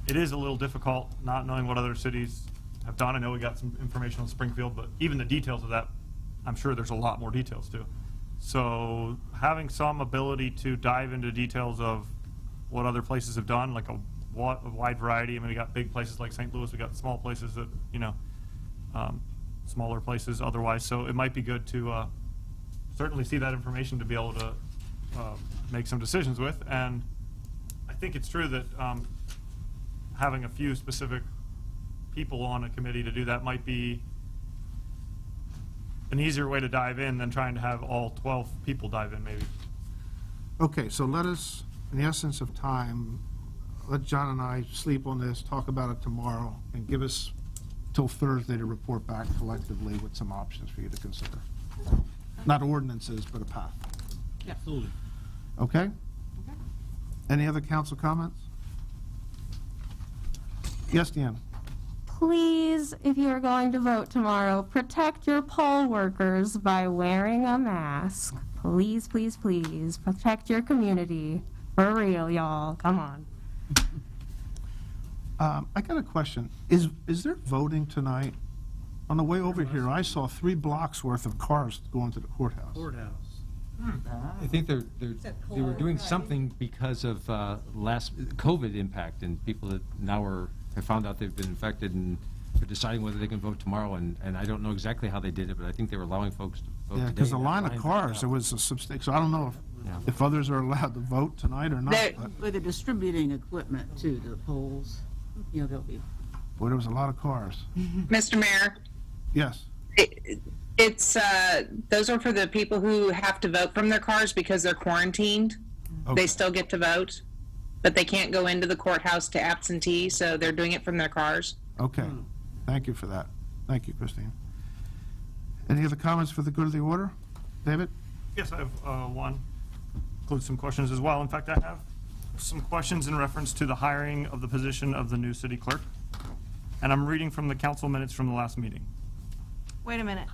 it is a little difficult not knowing what other cities have done. I know we got some information on Springfield, but even the details of that, I'm sure there's a lot more details too. So having some ability to dive into details of what other places have done, like a wide variety. I mean, we got big places like St. Louis, we got small places that, smaller places otherwise. So it might be good to certainly see that information to be able to make some decisions with. And I think it's true that having a few specific people on a committee to do that might be an easier way to dive in than trying to have all 12 people dive in, maybe. Okay, so let us, in the essence of time, let John and I sleep on this, talk about it tomorrow, and give us till Thursday to report back collectively with some options for you to consider. Not ordinances, but a path. Yeah. Absolutely. Okay? Any other council comments? Yes, Deanne? Please, if you are going to vote tomorrow, protect your poll workers by wearing a mask. Please, please, please, protect your community. For real, y'all. Come on. I got a question. Is there voting tonight? On the way over here, I saw 3 blocks worth of cars going to the courthouse. I think they were doing something because of last COVID impact and people that now have found out they've been infected and are deciding whether they can vote tomorrow. And I don't know exactly how they did it, but I think they were allowing folks to vote Yeah, today. because the line of cars, there was a substantial, so I don't know if others are allowed to vote tonight or not. But With the distributing equipment too, to the polls, there'll be. boy, there was a lot of cars. Mr. Mayor, Yes. it's, those are for the people who have to vote from their cars because they're quarantined. Okay. They still get to vote, but they can't go into the courthouse to absentee, so they're doing it from their cars. Okay. Thank you for that. Thank you, Christine. Any other comments for the good of the order? David? Yes, I have one. Include some questions as well. In fact, I have some questions in reference to the hiring of the position of the new city clerk. And I'm reading from the council minutes from the last meeting. Wait a minute.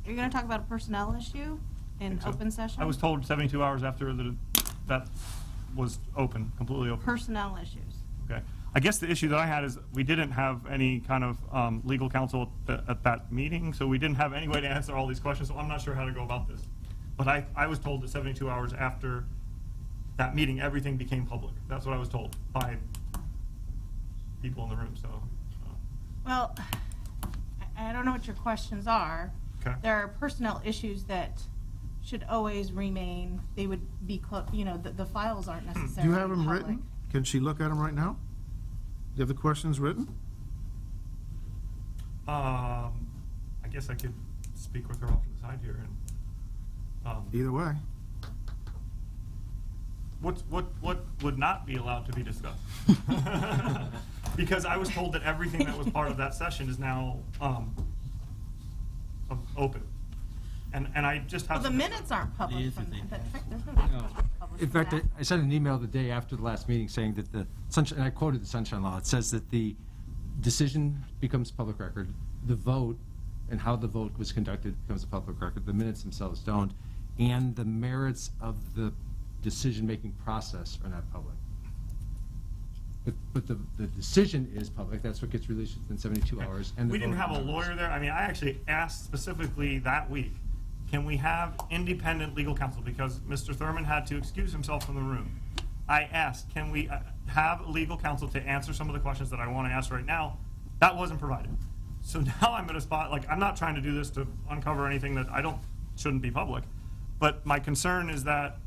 Are you going to talk about a personnel issue in open session? I was told 72 hours after that was open, completely open. Personnel issues. Okay. I guess the issue that I had is we didn't have any kind of legal counsel at that meeting, so we didn't have any way to answer all these questions, so I'm not sure how to go about this. But I was told that 72 hours after that meeting, everything became public. That's what I was told by people in the room, so. Well, I don't know what your questions are. Okay. There are personnel issues that should always remain. They would be, the files aren't necessarily Do you have them public. written? Can she look at them right now? Do you have the questions written? I guess I could speak with her off to the side here and, Either way. what would not be allowed to be discussed? Because I was told that everything that was part of that session is now, open. And I just have. Well, the minutes aren't public from that. There's no need to publish In fact, that. I sent an email the day after the last meeting saying that the sunshine, and I quoted the sunshine law, it says that the decision becomes public record, the vote and how the vote was conducted becomes a public record, the minutes themselves don't, and the merits of the decision-making process are not public. But the decision is public, that's what gets released within 72 hours. And the We didn't vote have a matters. lawyer there. I mean, I actually asked specifically that week, can we have independent legal counsel? Because Mr. Thurman had to excuse himself from the room. I asked, can we have legal counsel to answer some of the questions that I want to ask right now? That wasn't provided. So now I'm at a spot, like, I'm not trying to do this to uncover anything that shouldn't be public. But my concern is that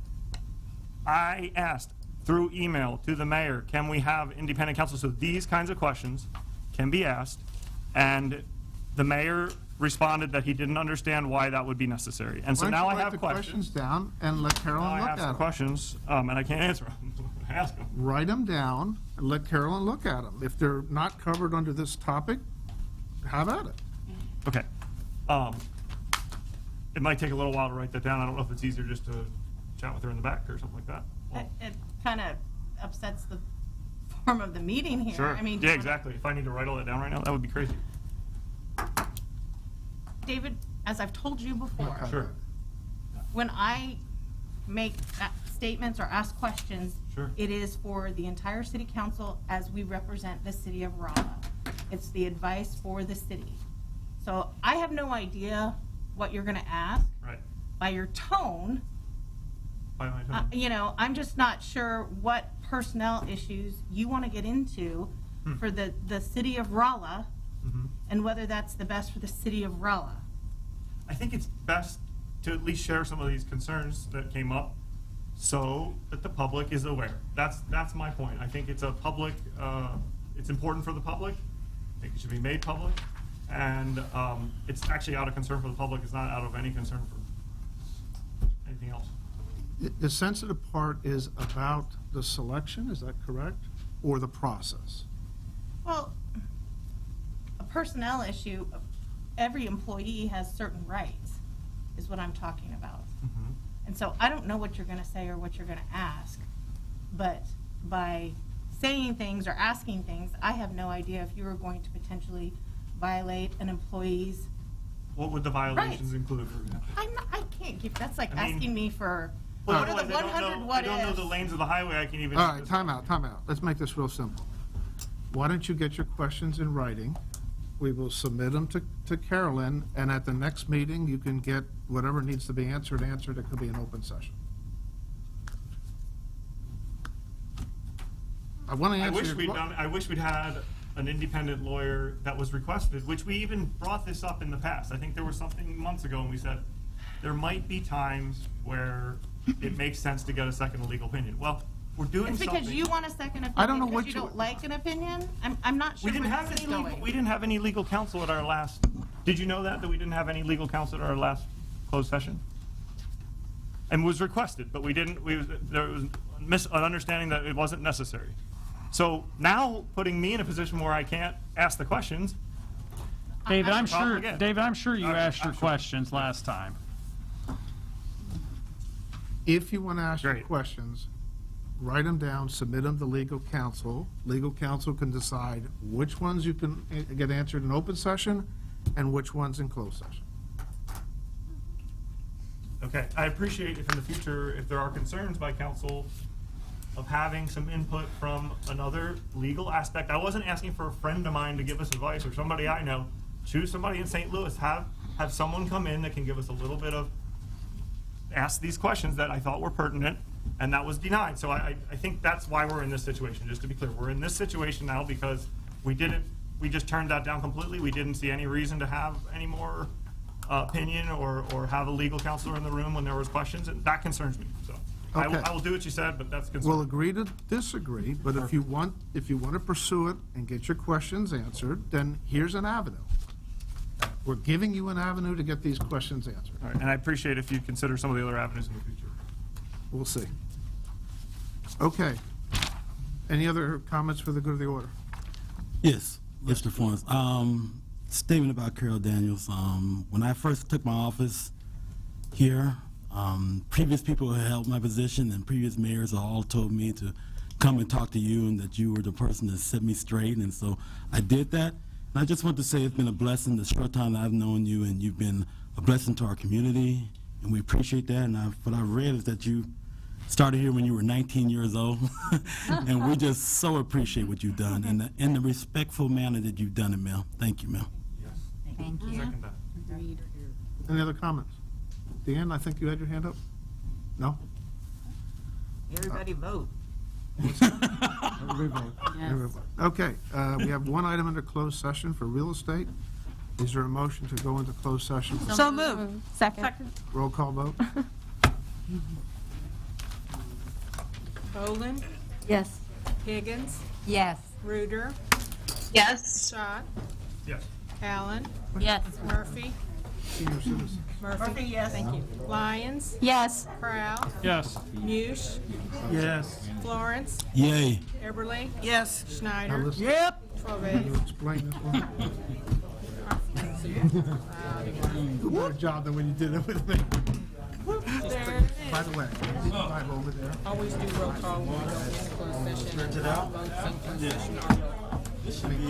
I asked through email to the mayor, can we have independent counsel so these kinds of questions can be asked? And the mayor responded that he didn't understand why that would be necessary. And so Why don't now you I write have the questions. down and let Carolyn Now I look ask at the them. questions, and I can't answer them. Ask them. Write them down and let Carolyn look at them. If they're not covered under this topic, have at it. Okay. It might take a little while to write that down. I don't know if it's easier just to chat with her in the back or something like that. It kind of upsets the form of the meeting here. Sure. I mean, Yeah, exactly. If I need to write all that down right now, that would be crazy. David, as I've told you before, Sure. when I make statements or ask questions, Sure. it is for the entire city council as we represent the city of Rolla. It's the advice for the city. So I have no idea what you're going to ask. Right. By your tone, By my time. you know, I'm just not sure what personnel issues you want to get into for the city of Rolla and whether that's the best for the city of Rolla. I think it's best to at least share some of these concerns that came up so that the public is aware. That's my point. I think it's a public, it's important for the public. I think it should be made public. And it's actually out of concern for the public. It's not out of any concern for anything else. The sensitive part is about the selection, is that correct? Or the process? Well, a personnel issue, every employee has certain rights, is what I'm talking about. And so I don't know what you're going to say or what you're going to ask, but by saying things or asking things, I have no idea if you are going to potentially violate an employee's. What would the violations include, for example? I can't keep, that's like I mean- asking me for, Well, what are the otherwise, 100 what I don't know ifs? the lanes of the highway. I can even. All right, time out. Let's make this real simple. Why don't you get your questions in writing? We will submit them to Carolyn, and at the next meeting, you can get whatever needs to be answered. It could be an open session. I want to I answer wish your we'd que- done. I wish we'd had an independent lawyer that was requested, which we even brought this up in the past. I think there was something months ago, and we said there might be times where it makes sense to get a second legal opinion. Well, we're doing It's something. because you want a second opinion. I don't know what because you you- don't like an opinion? I'm not sure We didn't where have this is any legal. going. We didn't have any legal counsel at our last. Did you know that we didn't have any legal counsel at our last closed session? And was requested, but we didn't. There was an understanding that it wasn't necessary. So now putting me in a position where I can't ask the questions. David, I'm Problem sure, again. David, I'm sure you I'm asked your sure. questions last time. If you want to ask your Great. questions, write them down, submit them to legal counsel. Legal counsel can decide which ones you can get answered in open session and which ones in closed session. Okay, I appreciate if in the future, if there are concerns by council of having some input from another legal aspect. I wasn't asking for a friend of mine to give us advice or somebody I know. Choose somebody in St. Louis. Have someone come in that can give us a little bit of, ask these questions that I thought were pertinent, and that was denied. So I think that's why we're in this situation, just to be clear. We're in this situation now because we just turned that down completely. We didn't see any reason to have any more opinion or have a legal counselor in the room when there was questions, and that concerns me, so. Okay. I will do what you said, but that's concerning. We'll agree to disagree, but if you want to pursue it and get your questions answered, then here's an avenue. We're giving you an avenue to get these questions answered. All right, and I appreciate if you consider some of the other avenues in the future. We'll see. Okay. Any other comments for the good of the order? Yes, Mr. Florence. Statement about Carol Daniels. When I first took my office here, previous people who held my position and previous mayors all told me to come and talk to you and that you were the person that set me straight, and so I did that. And I just want to say it's been a blessing the short time that I've known you, and you've been a blessing to our community, and we appreciate that. And what I read is that you started here when you were 19 years old, and we just so appreciate what you've done and in the respectful manner that you've done it, Mel. Thank you, Mel. Thank you. Second that. Any other comments? Dan, I think you had your hand up? No? Everybody vote. Everybody vote. Yes. Everybody vote. Okay, we have one item under closed session for real estate. Is there a motion to go into closed session? So moved. Second. Roll call vote? Boland, Yes. Higgins, Yes. Reuter, Yes. Schott, Yes. Allen, Yes. Murphy, Senior citizen. Murphy, yes. Thank you. Lyons, Yes. Prowl, Yes. Mush, Yes. Florence, Yay. Eberly, Yes. Now Schneider, listen, Yep. Trove. can you explain this one? Do a better job than when you did it with me. There it By is. the way, drive over there. Always do roll call when we go into closed session. Stretch it out? Votes in closed session are roll call.